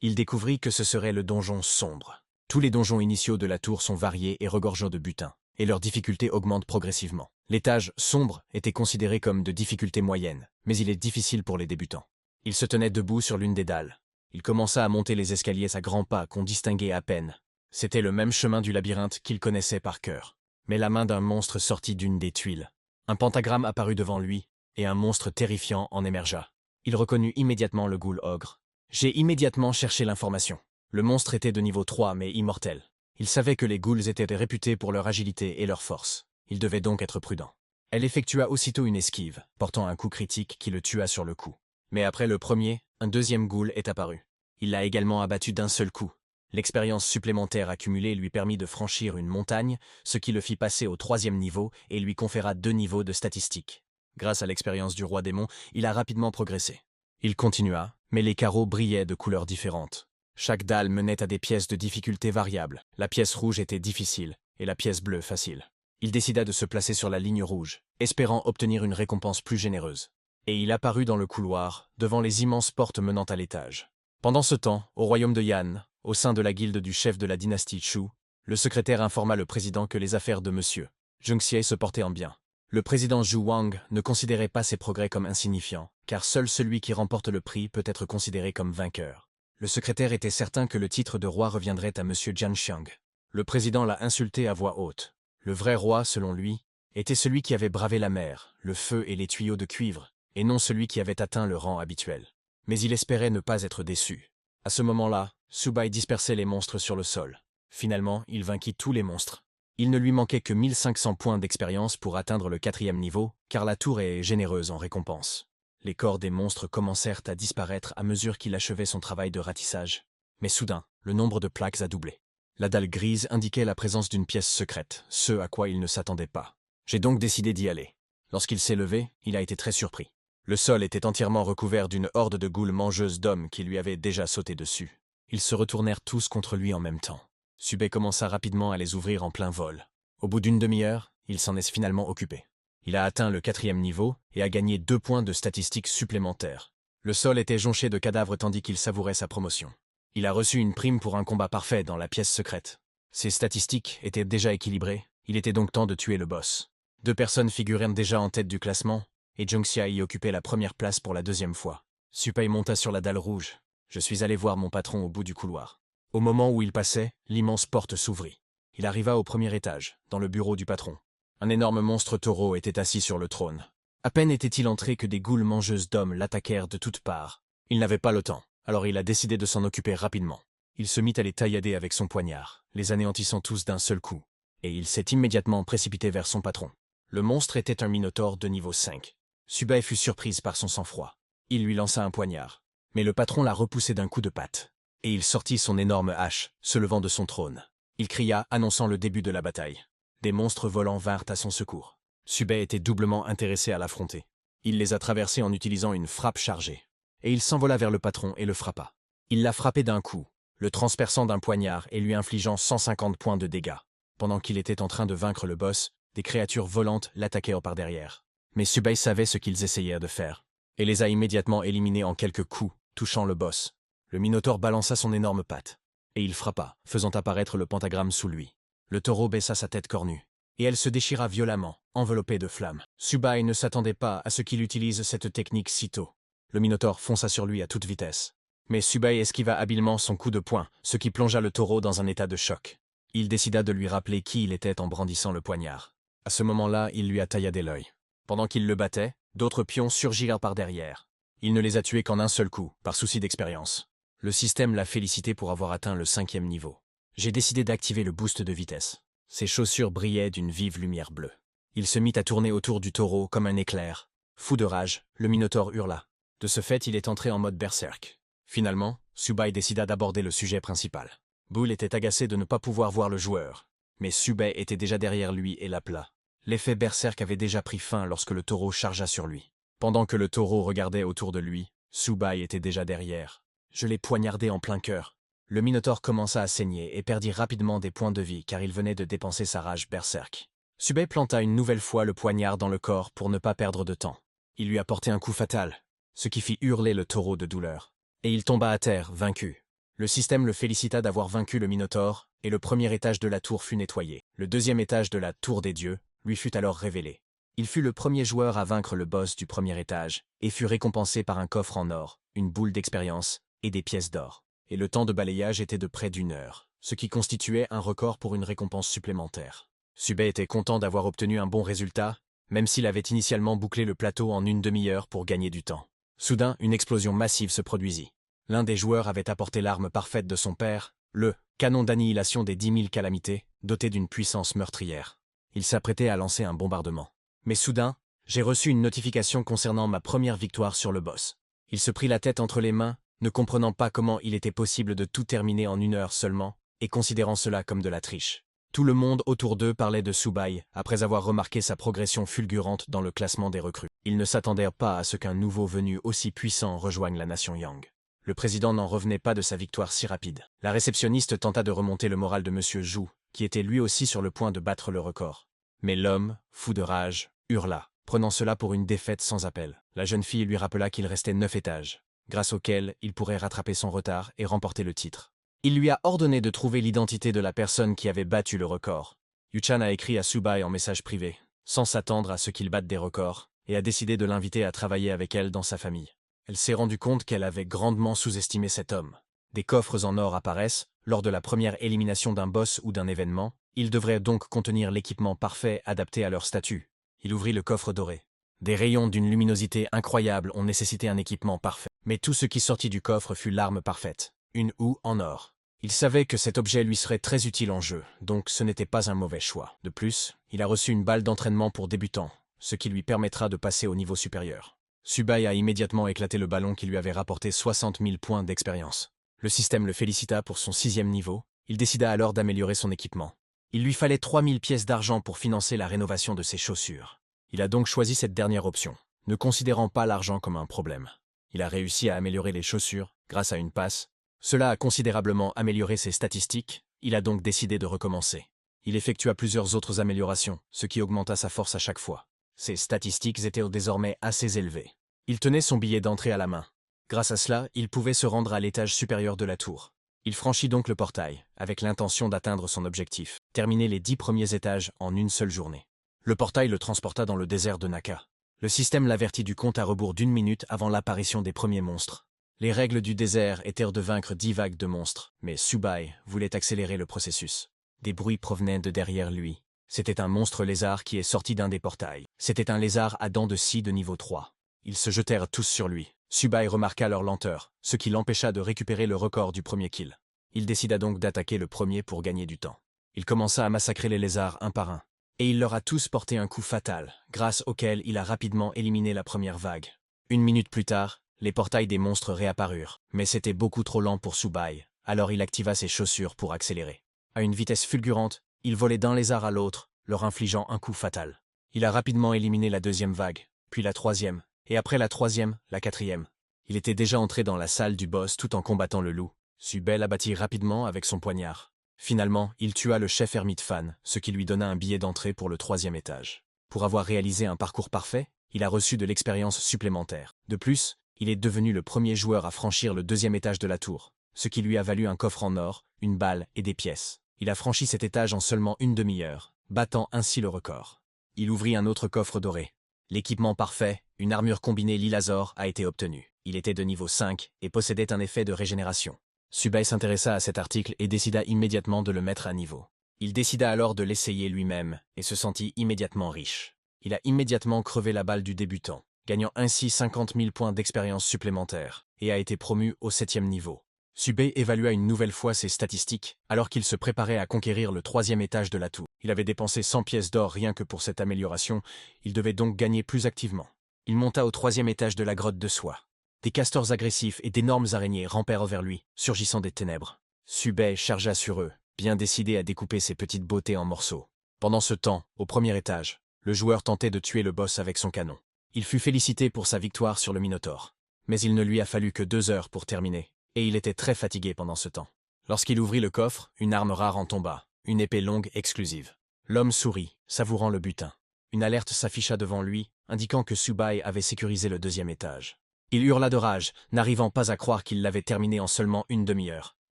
Il découvrit que ce serait le donjon sombre. Tous les donjons initiaux de la tour sont variés et regorgeant de butin, et leur difficulté augmente progressivement. L'étage sombre était considéré comme de difficulté moyenne, mais il est difficile pour les débutants. Il se tenait debout sur l'une des dalles. Il commença à monter les escaliers à grands pas qu'on distinguait à peine. C'était le même chemin du labyrinthe qu'il connaissait par cœur. Mais la main d'un monstre sortit d'une des tuiles. Un pentagramme apparut devant lui, et un monstre terrifiant en émergea. Il reconnut immédiatement le ghoul ogre. J'ai immédiatement cherché l'information. Le monstre était de niveau 3 mais immortel. Il savait que les ghouls étaient réputés pour leur agilité et leur force. Il devait donc être prudent. Elle effectua aussitôt une esquive, portant un coup critique qui le tua sur le coup. Mais après le premier, un deuxième ghoul est apparu. Il l'a également abattu d'un seul coup. L'expérience supplémentaire accumulée lui permit de franchir une montagne, ce qui le fit passer au 3e niveau et lui conféra 2 niveaux de statistiques. Grâce à l'expérience du roi démon, il a rapidement progressé. Il continua, mais les carreaux brillaient de couleurs différentes. Chaque dalle menait à des pièces de difficulté variables. La pièce rouge était difficile, et la pièce bleue facile. Il décida de se placer sur la ligne rouge, espérant obtenir une récompense plus généreuse. Et il apparut dans le couloir, devant les immenses portes menant à l'étage. Pendant ce temps, au royaume de Yan, au sein de la guilde du chef de la dynastie Chu, le secrétaire informa le président que les affaires de Monsieur Zhongxie se portaient en bien. Le président Zhu Wang ne considérait pas ses progrès comme insignifiants, car seul celui qui remporte le prix peut être considéré comme vainqueur. Le secrétaire était certain que le titre de roi reviendrait à Monsieur Jian Xiang. Le président l'a insulté à voix haute. Le vrai roi, selon lui, était celui qui avait bravé la mer, le feu et les tuyaux de cuivre, et non celui qui avait atteint le rang habituel. Mais il espérait ne pas être déçu. À ce moment-là, Subai dispersait les monstres sur le sol. Finalement, il vainquit tous les monstres. Il ne lui manquait que 1500 points d'expérience pour atteindre le 4e niveau, car la tour est généreuse en récompense. Les corps des monstres commencèrent à disparaître à mesure qu'il achevait son travail de ratissage. Mais soudain, le nombre de plaques a doublé. La dalle grise indiquait la présence d'une pièce secrète, ce à quoi il ne s'attendait pas. J'ai donc décidé d'y aller. Lorsqu'il s'est levé, il a été très surpris. Le sol était entièrement recouvert d'une horde de ghouls mangeuses d'hommes qui lui avaient déjà sauté dessus. Ils se retournèrent tous contre lui en même temps. Subei commença rapidement à les ouvrir en plein vol. Au bout d'une demi-heure, il s'en est finalement occupé. Il a atteint le 4e niveau et a gagné 2 points de statistiques supplémentaires. Le sol était jonché de cadavres tandis qu'il savourait sa promotion. Il a reçu une prime pour un combat parfait dans la pièce secrète. Ses statistiques étaient déjà équilibrées, il était donc temps de tuer le boss. 2 personnes figurèrent déjà en tête du classement, et Zhongxia y occupait la première place pour la 2e fois. Subei monta sur la dalle rouge. Je suis allé voir mon patron au bout du couloir. Au moment où il passait, l'immense porte s'ouvrit. Il arriva au premier étage, dans le bureau du patron. Un énorme monstre taureau était assis sur le trône. À peine était-il entré que des ghouls mangeuses d'hommes l'attaquèrent de toutes parts. Il n'avait pas le temps, alors il a décidé de s'en occuper rapidement. Il se mit à les taillader avec son poignard, les anéantissant tous d'un seul coup. Et il s'est immédiatement précipité vers son patron. Le monstre était un minotaure de niveau 5. Subei fut surprise par son sang-froid. Il lui lança un poignard. Mais le patron l'a repoussé d'un coup de patte. Et il sortit son énorme hache, se levant de son trône. Il cria, annonçant le début de la bataille. Des monstres volants vinrent à son secours. Subei était doublement intéressé à l'affronter. Il les a traversés en utilisant une frappe chargée. Et il s'envola vers le patron et le frappa. Il l'a frappé d'un coup, le transperçant d'un poignard et lui infligeant 150 points de dégâts. Pendant qu'il était en train de vaincre le boss, des créatures volantes l'attaquèrent par derrière. Mais Subei savait ce qu'ils essayèrent de faire, et les a immédiatement éliminés en quelques coups, touchant le boss. Le minotaure balança son énorme patte, et il frappa, faisant apparaître le pentagramme sous lui. Le taureau baissa sa tête cornue, et elle se déchira violemment, enveloppée de flammes. Subei ne s'attendait pas à ce qu'il utilise cette technique si tôt. Le minotaure fonça sur lui à toute vitesse. Mais Subei esquiva habilement son coup de poing, ce qui plongea le taureau dans un état de choc. Il décida de lui rappeler qui il était en brandissant le poignard. À ce moment-là, il lui a tailladé l'œil. Pendant qu'il le battait, d'autres pions surgirent par derrière. Il ne les a tués qu'en un seul coup, par souci d'expérience. Le système l'a félicité pour avoir atteint le 5e niveau. J'ai décidé d'activer le boost de vitesse. Ses chaussures brillaient d'une vive lumière bleue. Il se mit à tourner autour du taureau comme un éclair. Fou de rage, le minotaure hurla. De ce fait, il est entré en mode berserk. Finalement, Subei décida d'aborder le sujet principal. Bull était agacé de ne pas pouvoir voir le joueur, mais Subei était déjà derrière lui et l'appela. L'effet berserk avait déjà pris fin lorsque le taureau chargea sur lui. Pendant que le taureau regardait autour de lui, Subei était déjà derrière. Je l'ai poignardé en plein cœur. Le Minotaure commença à saigner et perdit rapidement des points de vie car il venait de dépenser sa rage berserk. Subei planta une nouvelle fois le poignard dans le corps pour ne pas perdre de temps. Il lui apportait un coup fatal, ce qui fit hurler le taureau de douleur. Et il tomba à terre, vaincu. Le système le félicita d'avoir vaincu le Minotaure, et le premier étage de la tour fut nettoyé. Le deuxième étage de la Tour des Dieux lui fut alors révélé. Il fut le premier joueur à vaincre le boss du premier étage, et fut récompensé par un coffre en or, une boule d'expérience et des pièces d'or. Et le temps de balayage était de près d'1 heure, ce qui constituait un record pour une récompense supplémentaire. Subei était content d'avoir obtenu un bon résultat, même s'il avait initialement bouclé le plateau en une demi-heure pour gagner du temps. Soudain, une explosion massive se produisit. L'un des joueurs avait apporté l'arme parfaite de son père, le canon d'annihilation des 10 000 calamités, doté d'une puissance meurtrière. Il s'apprêtait à lancer un bombardement. Mais soudain, j'ai reçu une notification concernant ma première victoire sur le boss. Il se prit la tête entre les mains, ne comprenant pas comment il était possible de tout terminer en 1 heure seulement, et considérant cela comme de la triche. Tout le monde autour d'eux parlait de Subei, après avoir remarqué sa progression fulgurante dans le classement des recrues. Ils ne s'attendèrent pas à ce qu'un nouveau venu aussi puissant rejoigne la nation Yang. Le président n'en revenait pas de sa victoire si rapide. La réceptionniste tenta de remonter le moral de Monsieur Zhu, qui était lui aussi sur le point de battre le record. Mais l'homme, fou de rage, hurla, prenant cela pour une défaite sans appel. La jeune fille lui rappela qu'il restait 9 étages, grâce auxquels il pourrait rattraper son retard et remporter le titre. Il lui a ordonné de trouver l'identité de la personne qui avait battu le record. Yuchan a écrit à Subei en message privé, sans s'attendre à ce qu'il batte des records, et a décidé de l'inviter à travailler avec elle dans sa famille. Elle s'est rendue compte qu'elle avait grandement sous-estimé cet homme. Des coffres en or apparaissent, lors de la première élimination d'un boss ou d'un événement. Ils devraient donc contenir l'équipement parfait adapté à leur statut. Il ouvrit le coffre doré. Des rayons d'une luminosité incroyable ont nécessité un équipement parfait. Mais tout ce qui sortit du coffre fut l'arme parfaite, une houe en or. Il savait que cet objet lui serait très utile en jeu, donc ce n'était pas un mauvais choix. De plus, il a reçu une balle d'entraînement pour débutants, ce qui lui permettra de passer au niveau supérieur. Subei a immédiatement éclaté le ballon qui lui avait rapporté 60 000 points d'expérience. Le système le félicita pour son 6e niveau. Il décida alors d'améliorer son équipement. Il lui fallait 3 000 pièces d'argent pour financer la rénovation de ses chaussures. Il a donc choisi cette dernière option, ne considérant pas l'argent comme un problème. Il a réussi à améliorer les chaussures grâce à une passe. Cela a considérablement amélioré ses statistiques. Il a donc décidé de recommencer. Il effectua plusieurs autres améliorations, ce qui augmenta sa force à chaque fois. Ses statistiques étaient désormais assez élevées. Il tenait son billet d'entrée à la main. Grâce à cela, il pouvait se rendre à l'étage supérieur de la tour. Il franchit donc le portail, avec l'intention d'atteindre son objectif, terminer les 10 premiers étages en une seule journée. Le portail le transporta dans le désert de Naka. Le système l'avertit du compte à rebours d'1 minute avant l'apparition des premiers monstres. Les règles du désert étaient de vaincre 10 vagues de monstres, mais Subei voulait accélérer le processus. Des bruits provenaient de derrière lui. C'était un monstre lézard qui est sorti d'un des portails. C'était un lézard à dents de scie de niveau 3. Ils se jetèrent tous sur lui. Subei remarqua leur lenteur, ce qui l'empêcha de récupérer le record du premier kill. Il décida donc d'attaquer le premier pour gagner du temps. Il commença à massacrer les lézards un par un. Et il leur a tous porté un coup fatal, grâce auquel il a rapidement éliminé la première vague. 1 minute plus tard, les portails des monstres réapparurent, mais c'était beaucoup trop lent pour Subei, alors il activa ses chaussures pour accélérer. À une vitesse fulgurante, il volait d'un lézard à l'autre, leur infligeant un coup fatal. Il a rapidement éliminé la 2e vague, puis la 3e, et après la 3e, la 4e. Il était déjà entré dans la salle du boss tout en combattant le loup. Subei l'abattit rapidement avec son poignard. Finalement, il tua le chef ermite Fan, ce qui lui donna un billet d'entrée pour le 3e étage. Pour avoir réalisé un parcours parfait, il a reçu de l'expérience supplémentaire. De plus, il est devenu le premier joueur à franchir le 2e étage de la tour, ce qui lui a valu un coffre en or, une balle et des pièces. Il a franchi cet étage en seulement une demi-heure, battant ainsi le record. Il ouvrit un autre coffre doré. L'équipement parfait, une armure combinée Lilazor, a été obtenu. Il était de niveau 5 et possédait un effet de régénération. Subei s'intéressa à cet article et décida immédiatement de le mettre à niveau. Il décida alors de l'essayer lui-même et se sentit immédiatement riche. Il a immédiatement crevé la balle du débutant, gagnant ainsi 50 000 points d'expérience supplémentaires, et a été promu au 7e niveau. Subei évalua une nouvelle fois ses statistiques, alors qu'il se préparait à conquérir le 3e étage de la tour. Il avait dépensé 100 pièces d'or rien que pour cette amélioration, il devait donc gagner plus activement. Il monta au 3e étage de la grotte de soie. Des castors agressifs et d'énormes araignées rampèrent vers lui, surgissant des ténèbres. Subei chargea sur eux, bien décidé à découper ces petites beautés en morceaux. Pendant ce temps, au 1er étage, le joueur tentait de tuer le boss avec son canon. Il fut félicité pour sa victoire sur le Minotaure. Mais il ne lui a fallu que 2 heures pour terminer, et il était très fatigué pendant ce temps. Lorsqu'il ouvrit le coffre, une arme rare en tomba, une épée longue exclusive. L'homme sourit, savourant le butin. Une alerte s'afficha devant lui, indiquant que Subai avait sécurisé le deuxième étage. Il hurla de rage, n'arrivant pas à croire qu'il l'avait terminé en seulement une demi-heure.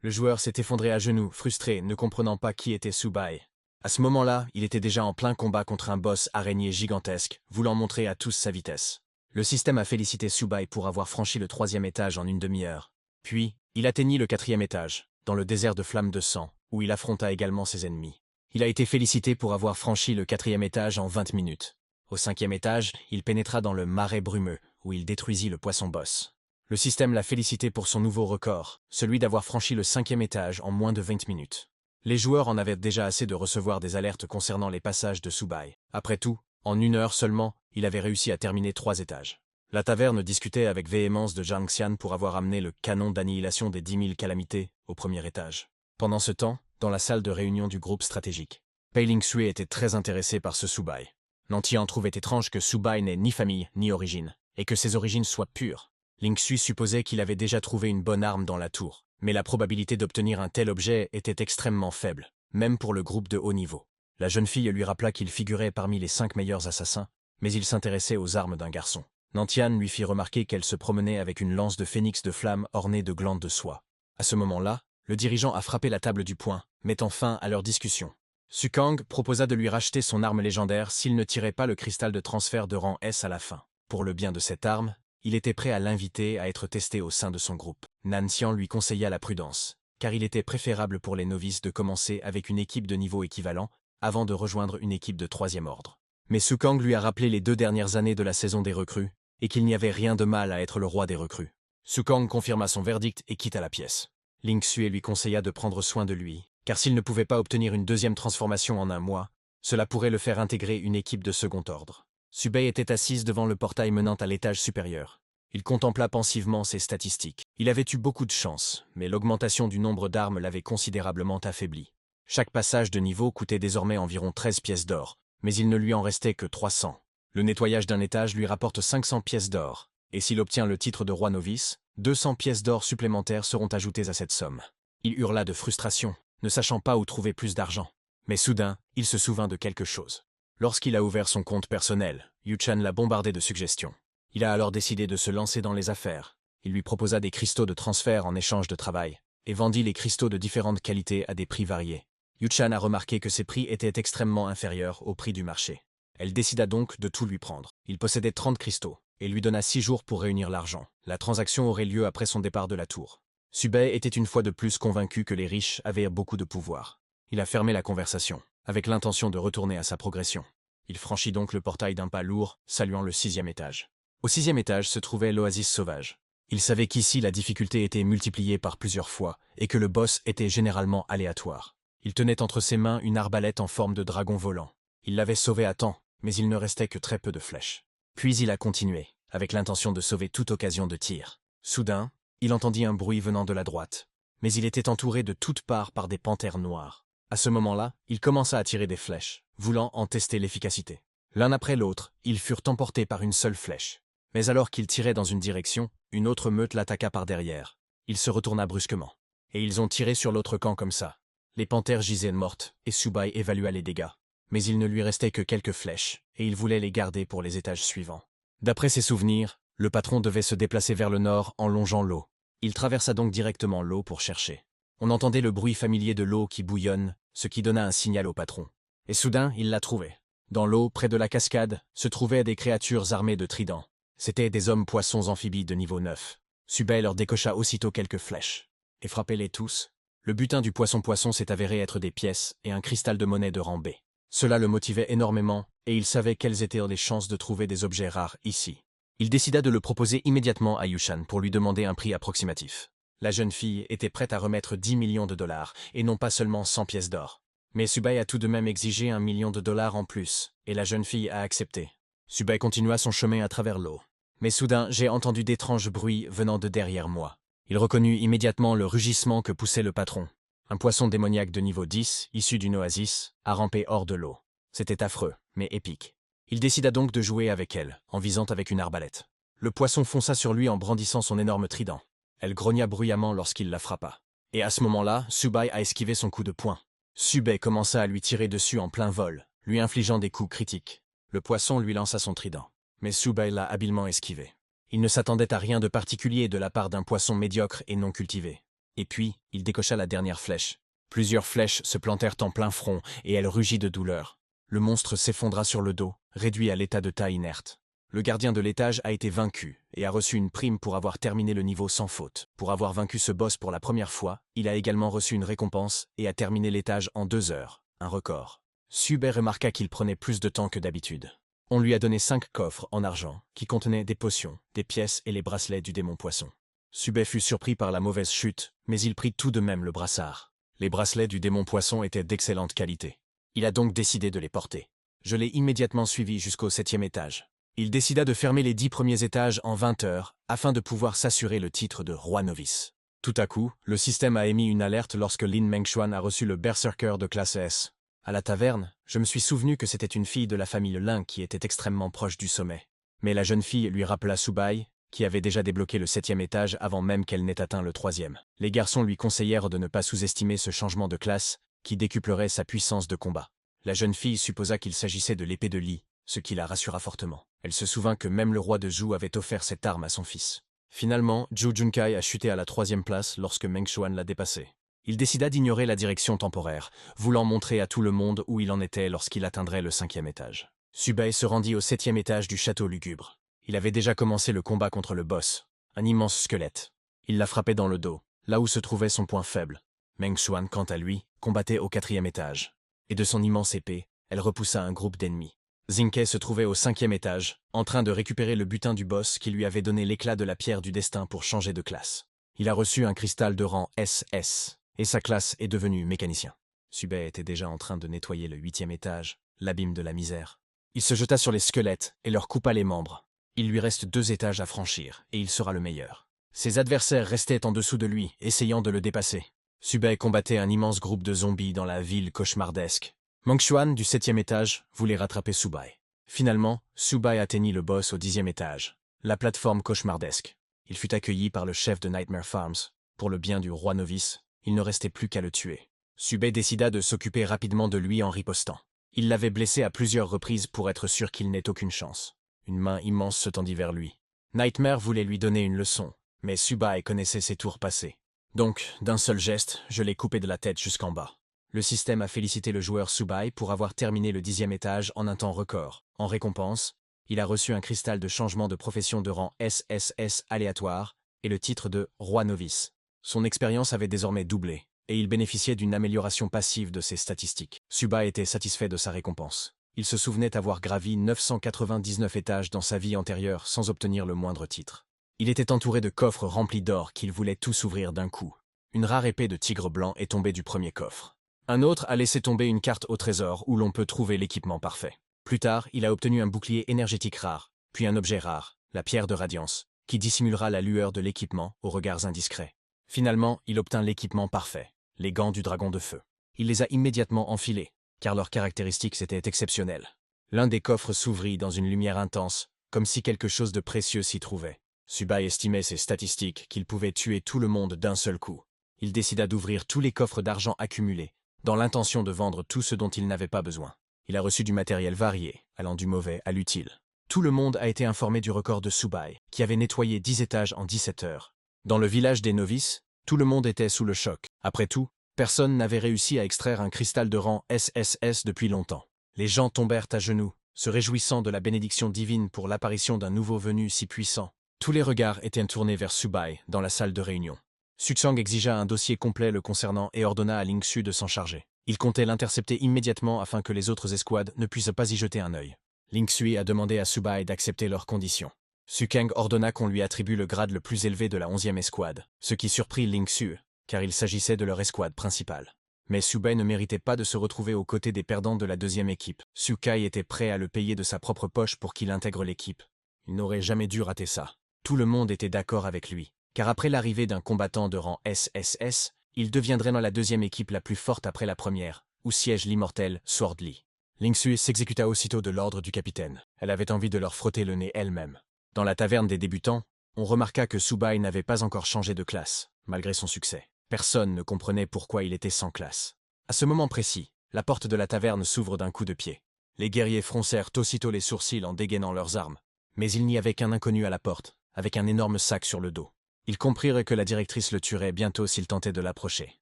Le joueur s'est effondré à genoux, frustré, ne comprenant pas qui était Subai. À ce moment-là, il était déjà en plein combat contre un boss araignée gigantesque, voulant montrer à tous sa vitesse. Le système a félicité Subai pour avoir franchi le troisième étage en une demi-heure. Puis, il atteignit le quatrième étage, dans le désert de flammes de sang, où il affronta également ses ennemis. Il a été félicité pour avoir franchi le quatrième étage en 20 minutes. Au cinquième étage, il pénétra dans le marais brumeux, où il détruisit le poisson boss. Le système l'a félicité pour son nouveau record, celui d'avoir franchi le cinquième étage en moins de 20 minutes. Les joueurs en avaient déjà assez de recevoir des alertes concernant les passages de Subai. Après tout, en une heure seulement, il avait réussi à terminer 3 étages. La taverne discutait avec véhémence de Zhang Xian pour avoir amené le canon d'annihilation des 10 000 calamités au premier étage. Pendant ce temps, dans la salle de réunion du groupe stratégique, Pei Ling-sui était très intéressé par ce Subai. Nantian trouvait étrange que Subai n'ait ni famille ni origine, et que ses origines soient pures. Ling-sui supposait qu'il avait déjà trouvé une bonne arme dans la tour, mais la probabilité d'obtenir un tel objet était extrêmement faible, même pour le groupe de haut niveau. La jeune fille lui rappela qu'il figurait parmi les 5 meilleurs assassins, mais il s'intéressait aux armes d'un garçon. Nantian lui fit remarquer qu'elle se promenait avec une lance de phénix de flamme ornée de glandes de soie. À ce moment-là, le dirigeant a frappé la table du poing, mettant fin à leur discussion. Sukang proposa de lui racheter son arme légendaire s'il ne tirait pas le cristal de transfert de rang S à la fin. Pour le bien de cette arme, il était prêt à l'inviter à être testé au sein de son groupe. Nan Xian lui conseilla la prudence, car il était préférable pour les novices de commencer avec une équipe de niveau équivalent avant de rejoindre une équipe de 3e ordre. Mais Sukang lui a rappelé les 2 dernières années de la saison des recrues, et qu'il n'y avait rien de mal à être le roi des recrues. Sukang confirma son verdict et quitta la pièce. Ling-sui lui conseilla de prendre soin de lui, car s'il ne pouvait pas obtenir une deuxième transformation en un mois, cela pourrait le faire intégrer une équipe de second ordre. Subei était assise devant le portail menant à l'étage supérieur. Il contempla pensivement ses statistiques. Il avait eu beaucoup de chance, mais l'augmentation du nombre d'armes l'avait considérablement affaibli. Chaque passage de niveau coûtait désormais environ 13 pièces d'or, mais il ne lui en restait que 300. Le nettoyage d'un étage lui rapporte 500 pièces d'or, et s'il obtient le titre de roi novice, 200 pièces d'or supplémentaires seront ajoutées à cette somme. Il hurla de frustration, ne sachant pas où trouver plus d'argent. Mais soudain, il se souvint de quelque chose. Lorsqu'il a ouvert son compte personnel, Yu-chan l'a bombardé de suggestions. Il a alors décidé de se lancer dans les affaires. Il lui proposa des cristaux de transfert en échange de travail, et vendit les cristaux de différentes qualités à des prix variés. Yu-chan a remarqué que ces prix étaient extrêmement inférieurs au prix du marché. Elle décida donc de tout lui prendre. Il possédait 30 cristaux, et lui donna 6 jours pour réunir l'argent. La transaction aurait lieu après son départ de la tour. Subei était une fois de plus convaincu que les riches avaient beaucoup de pouvoir. Il a fermé la conversation, avec l'intention de retourner à sa progression. Il franchit donc le portail d'un pas lourd, saluant le 6e étage. Au 6e étage se trouvait l'oasis sauvage. Il savait qu'ici la difficulté était multipliée par plusieurs fois, et que le boss était généralement aléatoire. Il tenait entre ses mains une arbalète en forme de dragon volant. Il l'avait sauvé à temps, mais il ne restait que très peu de flèches. Puis il a continué, avec l'intention de sauver toute occasion de tir. Soudain, il entendit un bruit venant de la droite, mais il était entouré de toutes parts par des panthères noires. À ce moment-là, il commença à tirer des flèches, voulant en tester l'efficacité. L'un après l'autre, ils furent emportés par une seule flèche. Mais alors qu'il tirait dans une direction, une autre meute l'attaqua par derrière. Il se retourna brusquement. Et ils ont tiré sur l'autre camp comme ça. Les panthères gisaient mortes, et Subai évalua les dégâts. Mais il ne lui restait que quelques flèches, et il voulait les garder pour les étages suivants. D'après ses souvenirs, le patron devait se déplacer vers le nord en longeant l'eau. Il traversa donc directement l'eau pour chercher. On entendait le bruit familier de l'eau qui bouillonne, ce qui donna un signal au patron. Et soudain, il l'a trouvé. Dans l'eau, près de la cascade, se trouvaient des créatures armées de tridents. C'étaient des hommes-poissons amphibies de niveau 9. Subei leur décocha aussitôt quelques flèches. Et frappez-les tous. Le butin du poisson-poisson s'est avéré être des pièces et un cristal de monnaie de rang B. Cela le motivait énormément, et il savait quelles étaient les chances de trouver des objets rares ici. Il décida de le proposer immédiatement à Yu-chan pour lui demander un prix approximatif. La jeune fille était prête à remettre 10 millions de dollars, et non pas seulement 100 pièces d'or. Mais Subei a tout de même exigé 1 million de dollars en plus, et la jeune fille a accepté. Subei continua son chemin à travers l'eau. Mais soudain, j'ai entendu d'étranges bruits venant de derrière moi. Il reconnut immédiatement le rugissement que poussait le patron. Un poisson démoniaque de niveau 10, issu d'une oasis, a rampé hors de l'eau. C'était affreux, mais épique. Il décida donc de jouer avec elle, en visant avec une arbalète. Le poisson fonça sur lui en brandissant son énorme trident. Elle grogna bruyamment lorsqu'il la frappa. Et à ce moment-là, Subai a esquivé son coup de poing. Subei commença à lui tirer dessus en plein vol, lui infligeant des coups critiques. Le poisson lui lança son trident, mais Subei l'a habilement esquivé. Il ne s'attendait à rien de particulier de la part d'un poisson médiocre et non cultivé. Et puis, il décocha la dernière flèche. Plusieurs flèches se plantèrent en plein front et elle rugit de douleur. Le monstre s'effondra sur le dos, réduit à l'état de taille inerte. Le gardien de l'étage a été vaincu et a reçu une prime pour avoir terminé le niveau sans faute. Pour avoir vaincu ce boss pour la première fois, il a également reçu une récompense et a terminé l'étage en 2 heures, un record. Subei remarqua qu'il prenait plus de temps que d'habitude. On lui a donné 5 coffres en argent qui contenaient des potions, des pièces et les bracelets du démon poisson. Subei fut surpris par la mauvaise chute, mais il prit tout de même le brassard. Les bracelets du démon poisson étaient d'excellente qualité. Il a donc décidé de les porter. Je l'ai immédiatement suivi jusqu'au 7e étage. Il décida de fermer les 10 premiers étages en 20 heures afin de pouvoir s'assurer le titre de roi novice. Tout à coup, le système a émis une alerte lorsque Lin Mengxuan a reçu le Berserker de classe S. À la taverne, je me suis souvenu que c'était une fille de la famille Lin qui était extrêmement proche du sommet. Mais la jeune fille lui rappela Subai, qui avait déjà débloqué le 7e étage avant même qu'elle n'ait atteint le 3e. Les garçons lui conseillèrent de ne pas sous-estimer ce changement de classe, qui décuplerait sa puissance de combat. La jeune fille supposa qu'il s'agissait de l'épée de Li, ce qui la rassura fortement. Elle se souvint que même le roi de Zhou avait offert cette arme à son fils. Finalement, Zhou Junkai a chuté à la 3e place lorsque Mengxuan l'a dépassé. Il décida d'ignorer la direction temporaire, voulant montrer à tout le monde où il en était lorsqu'il atteindrait le 5e étage. Subei se rendit au 7e étage du château lugubre. Il avait déjà commencé le combat contre le boss, un immense squelette. Il l'a frappé dans le dos, là où se trouvait son point faible. Mengxuan, quant à lui, combattait au 4e étage. Et de son immense épée, elle repoussa un groupe d'ennemis. Zinke se trouvait au 5e étage, en train de récupérer le butin du boss qui lui avait donné l'éclat de la pierre du destin pour changer de classe. Il a reçu un cristal de rang SS, et sa classe est devenue mécanicien. Subei était déjà en train de nettoyer le 8e étage, l'abîme de la misère. Il se jeta sur les squelettes et leur coupa les membres. Il lui reste 2 étages à franchir, et il sera le meilleur. Ses adversaires restaient en dessous de lui, essayant de le dépasser. Subei combattait un immense groupe de zombies dans la ville cauchemardesque. Mengxuan, du 7e étage, voulait rattraper Subei. Finalement, Subei atteignit le boss au 10e étage, la plateforme cauchemardesque. Il fut accueilli par le chef de Nightmare Farms. Pour le bien du roi novice, il ne restait plus qu'à le tuer. Subei décida de s'occuper rapidement de lui en ripostant. Il l'avait blessé à plusieurs reprises pour être sûr qu'il n'ait aucune chance. Une main immense se tendit vers lui. Nightmare voulait lui donner une leçon, mais Subei connaissait ses tours passés. Donc, d'un seul geste, je l'ai coupé de la tête jusqu'en bas. Le système a félicité le joueur Subei pour avoir terminé le 10e étage en un temps record. En récompense, il a reçu un cristal de changement de profession de rang SSS aléatoire et le titre de roi novice. Son expérience avait désormais doublé, et il bénéficiait d'une amélioration passive de ses statistiques. Subei était satisfait de sa récompense. Il se souvenait avoir gravi 999 étages dans sa vie antérieure sans obtenir le moindre titre. Il était entouré de coffres remplis d'or qu'il voulait tous ouvrir d'un coup. Une rare épée de tigre blanc est tombée du premier coffre. Un autre a laissé tomber une carte au trésor où l'on peut trouver l'équipement parfait. Plus tard, il a obtenu un bouclier énergétique rare, puis un objet rare, la pierre de radiance, qui dissimulera la lueur de l'équipement aux regards indiscrets. Finalement, il obtint l'équipement parfait, les gants du dragon de feu. Il les a immédiatement enfilés, car leurs caractéristiques étaient exceptionnelles. L'un des coffres s'ouvrit dans une lumière intense, comme si quelque chose de précieux s'y trouvait. Subei estimait ses statistiques qu'il pouvait tuer tout le monde d'un seul coup. Il décida d'ouvrir tous les coffres d'argent accumulés, dans l'intention de vendre tout ce dont il n'avait pas besoin. Il a reçu du matériel varié, allant du mauvais à l'utile. Tout le monde a été informé du record de Subei, qui avait nettoyé 10 étages en 17 heures. Dans le village des novices, tout le monde était sous le choc. Après tout, personne n'avait réussi à extraire un cristal de rang SSS depuis longtemps. Les gens tombèrent à genoux, se réjouissant de la bénédiction divine pour l'apparition d'un nouveau venu si puissant. Tous les regards étaient tournés vers Subei dans la salle de réunion. Su Chang exigea un dossier complet le concernant et ordonna à Ling Xu de s'en charger. Il comptait l'intercepter immédiatement afin que les autres escouades ne puissent pas y jeter un œil. Ling Xu a demandé à Subei d'accepter leurs conditions. Su Kang ordonna qu'on lui attribue le grade le plus élevé de la 11e escouade, ce qui surprit Ling Xu, car il s'agissait de leur escouade principale. Mais Subei ne méritait pas de se retrouver aux côtés des perdants de la 2e équipe. Su Kai était prêt à le payer de sa propre poche pour qu'il intègre l'équipe. Il n'aurait jamais dû rater ça. Tout le monde était d'accord avec lui, car après l'arrivée d'un combattant de rang SSS, il deviendrait dans la 2e équipe la plus forte après la première, où siège l'immortel Sword Lee. Ling Xu s'exécuta aussitôt de l'ordre du capitaine. Elle avait envie de leur frotter le nez elle-même. Dans la taverne des débutants, on remarqua que Subei n'avait pas encore changé de classe, malgré son succès. Personne ne comprenait pourquoi il était sans classe. À ce moment précis, la porte de la taverne s'ouvre d'un coup de pied. Les guerriers froncèrent aussitôt les sourcils en dégainant leurs armes. Mais il n'y avait qu'un inconnu à la porte, avec un énorme sac sur le dos. Ils comprirent que la directrice le tuerait bientôt s'il tentait de l'approcher.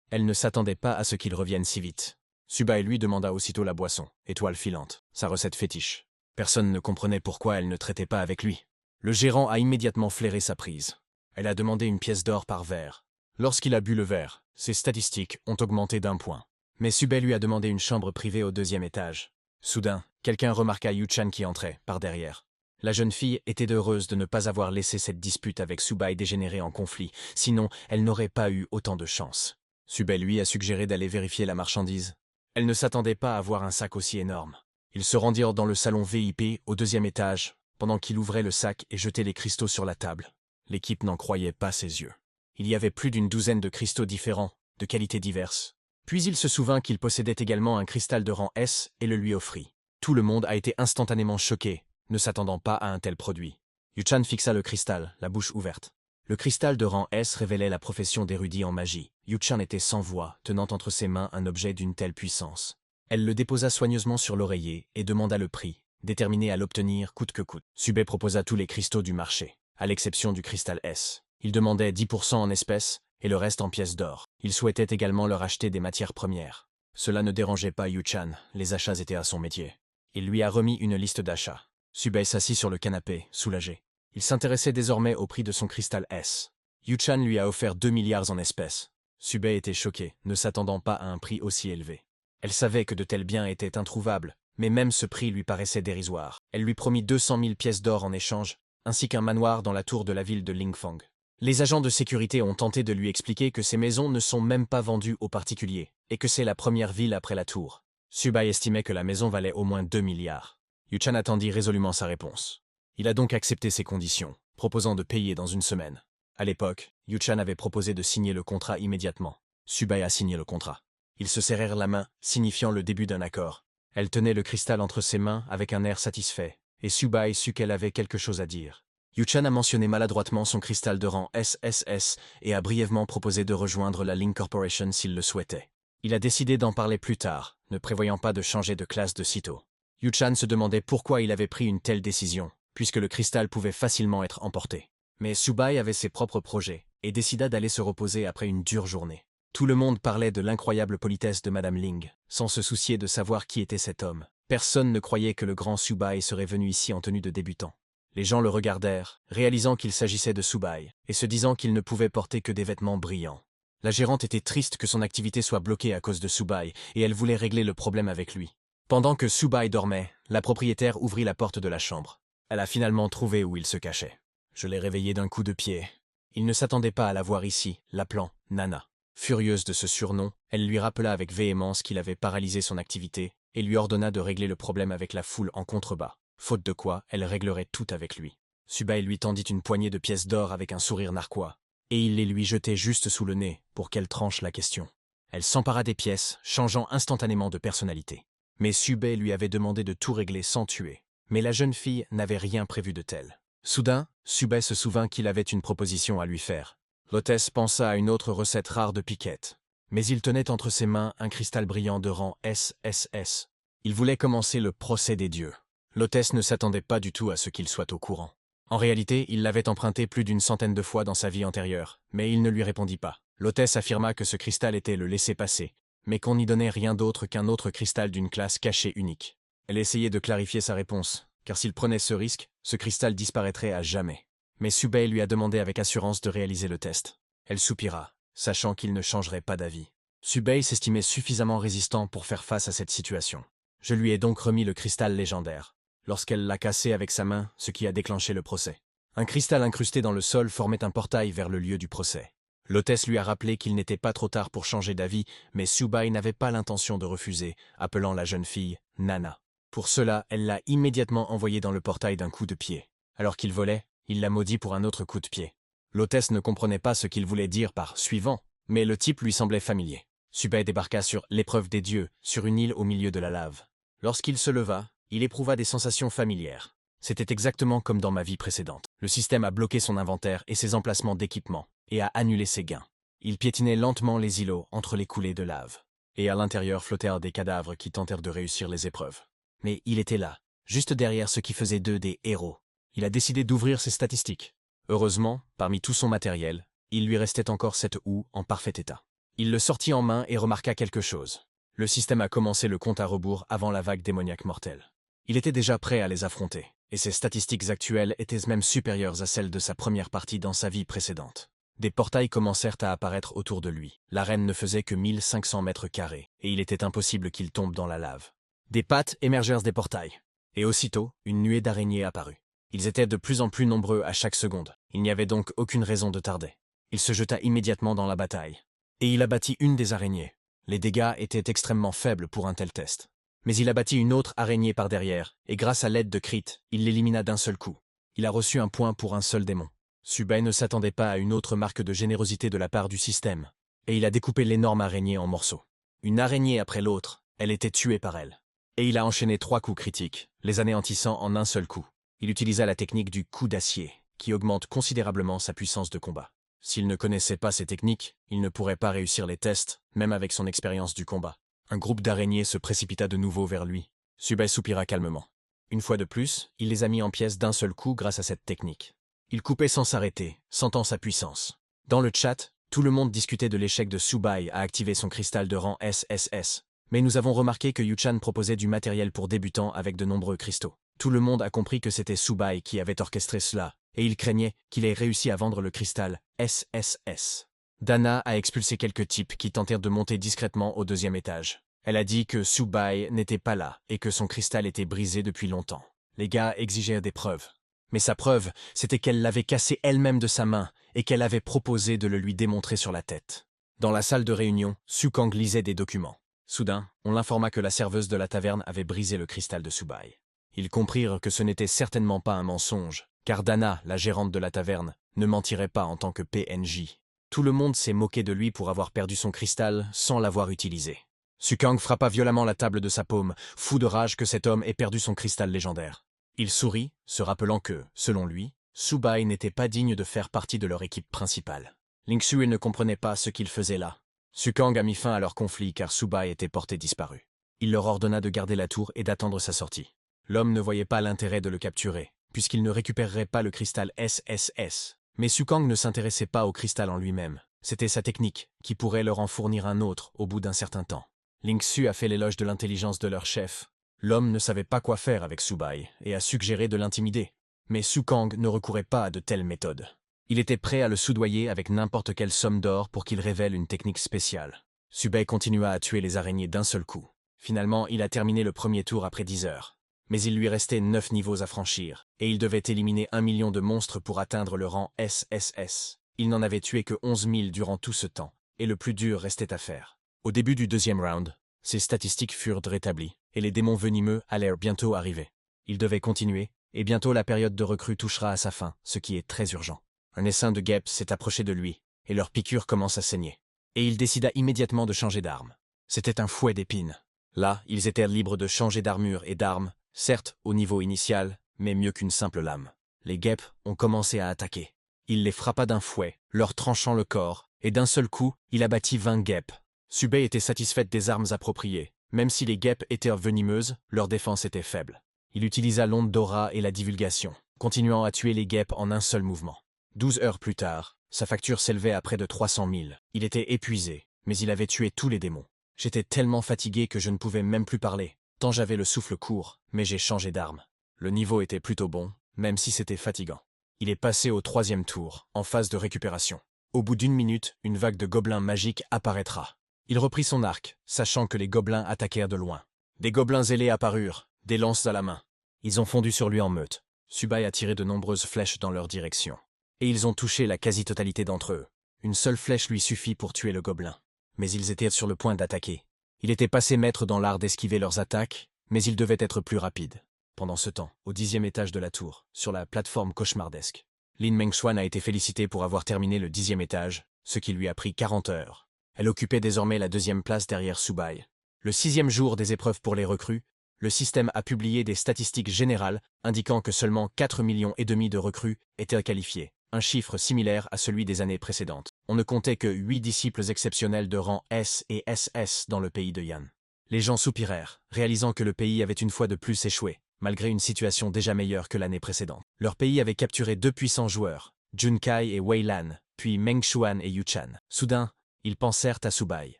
Elle ne s'attendait pas à ce qu'il revienne si vite. Subai lui demanda aussitôt la boisson, étoile filante, sa recette fétiche. Personne ne comprenait pourquoi elle ne traitait pas avec lui. Le gérant a immédiatement flairé sa prise. Elle a demandé une pièce d'or par verre. Lorsqu'il a bu le verre, ses statistiques ont augmenté d'1 point. Mais Subai lui a demandé une chambre privée au 2e étage. Soudain, quelqu'un remarqua Yu-chan qui entrait, par derrière. La jeune fille était heureuse de ne pas avoir laissé cette dispute avec Subai dégénérer en conflit, sinon elle n'aurait pas eu autant de chance. Subai lui a suggéré d'aller vérifier la marchandise. Elle ne s'attendait pas à voir un sac aussi énorme. Ils se rendirent dans le salon VIP, au 2e étage, pendant qu'il ouvrait le sac et jetait les cristaux sur la table. L'équipe n'en croyait pas ses yeux. Il y avait plus d'une douzaine de cristaux différents, de qualités diverses. Puis il se souvint qu'il possédait également un cristal de rang S et le lui offrit. Tout le monde a été instantanément choqué, ne s'attendant pas à un tel produit. Yu-chan fixa le cristal, la bouche ouverte. Le cristal de rang S révélait la profession d'érudit en magie. Yu-chan était sans voix, tenant entre ses mains un objet d'une telle puissance. Elle le déposa soigneusement sur l'oreiller et demanda le prix, déterminée à l'obtenir coûte que coûte. Subai proposa tous les cristaux du marché, à l'exception du cristal S. Il demandait 10% en espèces et le reste en pièces d'or. Il souhaitait également leur acheter des matières premières. Cela ne dérangeait pas Yu-chan, les achats étaient à son métier. Il lui a remis une liste d'achats. Subai s'assit sur le canapé, soulagé. Il s'intéressait désormais au prix de son cristal S. Yu-chan lui a offert 2 milliards en espèces. Subai était choqué, ne s'attendant pas à un prix aussi élevé. Elle savait que de tels biens étaient introuvables, mais même ce prix lui paraissait dérisoire. Elle lui promit 200 000 pièces d'or en échange, ainsi qu'un manoir dans la tour de la ville de Lingfang. Les agents de sécurité ont tenté de lui expliquer que ces maisons ne sont même pas vendues aux particuliers, et que c'est la première ville après la tour. Subai estimait que la maison valait au moins 2 milliards. Yu-chan attendit résolument sa réponse. Il a donc accepté ses conditions, proposant de payer dans 1 semaine. À l'époque, Yu-chan avait proposé de signer le contrat immédiatement. Subai a signé le contrat. Ils se serrèrent la main, signifiant le début d'un accord. Elle tenait le cristal entre ses mains avec un air satisfait, et Subai sut qu'elle avait quelque chose à dire. Yu-chan a mentionné maladroitement son cristal de rang SSS et a brièvement proposé de rejoindre la Link Corporation s'il le souhaitait. Il a décidé d'en parler plus tard, ne prévoyant pas de changer de classe de sitôt. Yu-chan se demandait pourquoi il avait pris une telle décision, puisque le cristal pouvait facilement être emporté. Mais Subai avait ses propres projets, et décida d'aller se reposer après une dure journée. Tout le monde parlait de l'incroyable politesse de Madame Ling, sans se soucier de savoir qui était cet homme. Personne ne croyait que le grand Subai serait venu ici en tenue de débutant. Les gens le regardèrent, réalisant qu'il s'agissait de Subai, et se disant qu'il ne pouvait porter que des vêtements brillants. La gérante était triste que son activité soit bloquée à cause de Subai, et elle voulait régler le problème avec lui. Pendant que Subai dormait, la propriétaire ouvrit la porte de la chambre. Elle a finalement trouvé où il se cachait. Je l'ai réveillé d'un coup de pied. Il ne s'attendait pas à la voir ici, l'appelant Nana. Furieuse de ce surnom, elle lui rappela avec véhémence qu'il avait paralysé son activité et lui ordonna de régler le problème avec la foule en contrebas, faute de quoi elle réglerait tout avec lui. Subai lui tendit une poignée de pièces d'or avec un sourire narquois, et il les lui jetait juste sous le nez pour qu'elle tranche la question. Elle s'empara des pièces, changeant instantanément de personnalité. Mais Subai lui avait demandé de tout régler sans tuer. Mais la jeune fille n'avait rien prévu de tel. Soudain, Subai se souvint qu'il avait une proposition à lui faire. L'hôtesse pensa à une autre recette rare de piquette. Mais il tenait entre ses mains un cristal brillant de rang SSS. Il voulait commencer le procès des dieux. L'hôtesse ne s'attendait pas du tout à ce qu'il soit au courant. En réalité, il l'avait emprunté plus d'une centaine de fois dans sa vie antérieure, mais il ne lui répondit pas. L'hôtesse affirma que ce cristal était le laissez-passer, mais qu'on n'y donnait rien d'autre qu'un autre cristal d'une classe cachée unique. Elle essayait de clarifier sa réponse, car s'il prenait ce risque, ce cristal disparaîtrait à jamais. Mais Subai lui a demandé avec assurance de réaliser le test. Elle soupira, sachant qu'il ne changerait pas d'avis. Subai s'estimait suffisamment résistant pour faire face à cette situation. Je lui ai donc remis le cristal légendaire, lorsqu'elle l'a cassé avec sa main, ce qui a déclenché le procès. Un cristal incrusté dans le sol formait un portail vers le lieu du procès. L'hôtesse lui a rappelé qu'il n'était pas trop tard pour changer d'avis, mais Subai n'avait pas l'intention de refuser, appelant la jeune fille Nana. Pour cela, elle l'a immédiatement envoyé dans le portail d'un coup de pied. Alors qu'il volait, il l'a maudit pour un autre coup de pied. L'hôtesse ne comprenait pas ce qu'il voulait dire par « suivant », mais le type lui semblait familier. Subai débarqua sur l'épreuve des dieux, sur une île au milieu de la lave. Lorsqu'il se leva, il éprouva des sensations familières. C'était exactement comme dans ma vie précédente. Le système a bloqué son inventaire et ses emplacements d'équipement, et a annulé ses gains. Il piétinait lentement les îlots entre les coulées de lave. Et à l'intérieur flottèrent des cadavres qui tentèrent de réussir les épreuves. Mais il était là, juste derrière ce qui faisait d'eux des héros. Il a décidé d'ouvrir ses statistiques. Heureusement, parmi tout son matériel, il lui restait encore cette houe en parfait état. Il le sortit en main et remarqua quelque chose. Le système a commencé le compte à rebours avant la vague démoniaque mortelle. Il était déjà prêt à les affronter, et ses statistiques actuelles étaient même supérieures à celles de sa première partie dans sa vie précédente. Des portails commencèrent à apparaître autour de lui. L'arène ne faisait que 1500 mètres carrés, et il était impossible qu'il tombe dans la lave. Des pattes émergèrent des portails, et aussitôt, une nuée d'araignées apparut. Ils étaient de plus en plus nombreux à chaque seconde. Il n'y avait donc aucune raison de tarder. Il se jeta immédiatement dans la bataille. Et il abattit une des araignées. Les dégâts étaient extrêmement faibles pour un tel test. Mais il abattit une autre araignée par derrière, et grâce à l'aide de Crit, il l'élimina d'un seul coup. Il a reçu un point pour un seul démon. Subay ne s'attendait pas à une autre marque de générosité de la part du système, et il a découpé l'énorme araignée en morceaux. Une araignée après l'autre, elle était tuée par elle. Et il a enchaîné 3 coups critiques, les anéantissant en un seul coup. Il utilisa la technique du coup d'acier, qui augmente considérablement sa puissance de combat. S'il ne connaissait pas ces techniques, il ne pourrait pas réussir les tests, même avec son expérience du combat. Un groupe d'araignées se précipita de nouveau vers lui. Subay soupira calmement. Une fois de plus, il les a mis en pièces d'un seul coup grâce à cette technique. Il coupait sans s'arrêter, sentant sa puissance. Dans le chat, tout le monde discutait de l'échec de Subay à activer son cristal de rang SSS. Mais nous avons remarqué que Yuchan proposait du matériel pour débutants avec de nombreux cristaux. Tout le monde a compris que c'était Subay qui avait orchestré cela, et il craignait qu'il ait réussi à vendre le cristal SSS. Dana a expulsé quelques types qui tentèrent de monter discrètement au 2e étage. Elle a dit que Subay n'était pas là et que son cristal était brisé depuis longtemps. Les gars exigeaient des preuves. Mais sa preuve, c'était qu'elle l'avait cassé elle-même de sa main et qu'elle avait proposé de le lui démontrer sur la tête. Dans la salle de réunion, Sukang lisait des documents. Soudain, on l'informa que la serveuse de la taverne avait brisé le cristal de Subay. Ils comprirent que ce n'était certainement pas un mensonge, car Dana, la gérante de la taverne, ne mentirait pas en tant que PNJ. Tout le monde s'est moqué de lui pour avoir perdu son cristal sans l'avoir utilisé. Sukang frappa violemment la table de sa paume, fou de rage que cet homme ait perdu son cristal légendaire. Il sourit, se rappelant que, selon lui, Subay n'était pas digne de faire partie de leur équipe principale. Lingsue ne comprenait pas ce qu'il faisait là. Sukang a mis fin à leur conflit car Subay était porté disparu. Il leur ordonna de garder la tour et d'attendre sa sortie. L'homme ne voyait pas l'intérêt de le capturer, puisqu'il ne récupérerait pas le cristal SSS. Mais Sukang ne s'intéressait pas au cristal en lui-même. C'était sa technique, qui pourrait leur en fournir un autre au bout d'un certain temps. Lingsue a fait l'éloge de l'intelligence de leur chef. L'homme ne savait pas quoi faire avec Subay et a suggéré de l'intimider. Mais Sukang ne recourait pas à de telles méthodes. Il était prêt à le soudoyer avec n'importe quelle somme d'or pour qu'il révèle une technique spéciale. Subay continua à tuer les araignées d'un seul coup. Finalement, il a terminé le premier tour après 10 heures. Mais il lui restait 9 niveaux à franchir, et il devait éliminer 1 million de monstres pour atteindre le rang SSS. Il n'en avait tué que 11 000 durant tout ce temps, et le plus dur restait à faire. Au début du 2e round, ses statistiques furent rétablies, et les démons venimeux allèrent bientôt arriver. Il devait continuer, et bientôt la période de recrue touchera à sa fin, ce qui est très urgent. Un essaim de guêpes s'est approché de lui, et leur piqûre commence à saigner. Et il décida immédiatement de changer d'arme. C'était un fouet d'épines. Là, ils étaient libres de changer d'armure et d'armes, certes au niveau initial, mais mieux qu'une simple lame. Les guêpes ont commencé à attaquer. Il les frappa d'un fouet, leur tranchant le corps, et d'un seul coup, il abattit 20 guêpes. Subay était satisfaite des armes appropriées. Même si les guêpes étaient venimeuses, leur défense était faible. Il utilisa l'onde d'aura et la divulgation, continuant à tuer les guêpes en un seul mouvement. 12 heures plus tard, sa facture s'élevait à près de 300 000. Il était épuisé, mais il avait tué tous les démons. J'étais tellement fatigué que je ne pouvais même plus parler, tant j'avais le souffle court, mais j'ai changé d'arme. Le niveau était plutôt bon, même si c'était fatigant. Il est passé au 3e tour, en phase de récupération. Au bout d'1 minute, une vague de gobelins magiques apparaîtra. Il reprit son arc, sachant que les gobelins attaquèrent de loin. Des gobelins ailés apparurent, des lances à la main. Ils ont fondu sur lui en meute. Subay a tiré de nombreuses flèches dans leur direction. Et ils ont touché la quasi-totalité d'entre eux. Une seule flèche lui suffit pour tuer le gobelin. Mais ils étaient sur le point d'attaquer. Il était passé maître dans l'art d'esquiver leurs attaques, mais il devait être plus rapide. Pendant ce temps, au 10e étage de la tour, sur la plateforme cauchemardesque, Lin Mengxuan a été félicitée pour avoir terminé le 10e étage, ce qui lui a pris 40 heures. Elle occupait désormais la 2e place derrière Subay. Le 6e jour des épreuves pour les recrues, le système a publié des statistiques générales indiquant que seulement 4,5 millions de recrues étaient qualifiées. un chiffre similaire à celui des années précédentes. On ne comptait que 8 disciples exceptionnels de rang S et SS dans le pays de Yan. Les gens soupirèrent, réalisant que le pays avait une fois de plus échoué, malgré une situation déjà meilleure que l'année précédente. Leur pays avait capturé 2 puissants joueurs, Junkai et Wei Lan, puis Meng Shuan et Yu Chan. Soudain, ils pensèrent à Subai.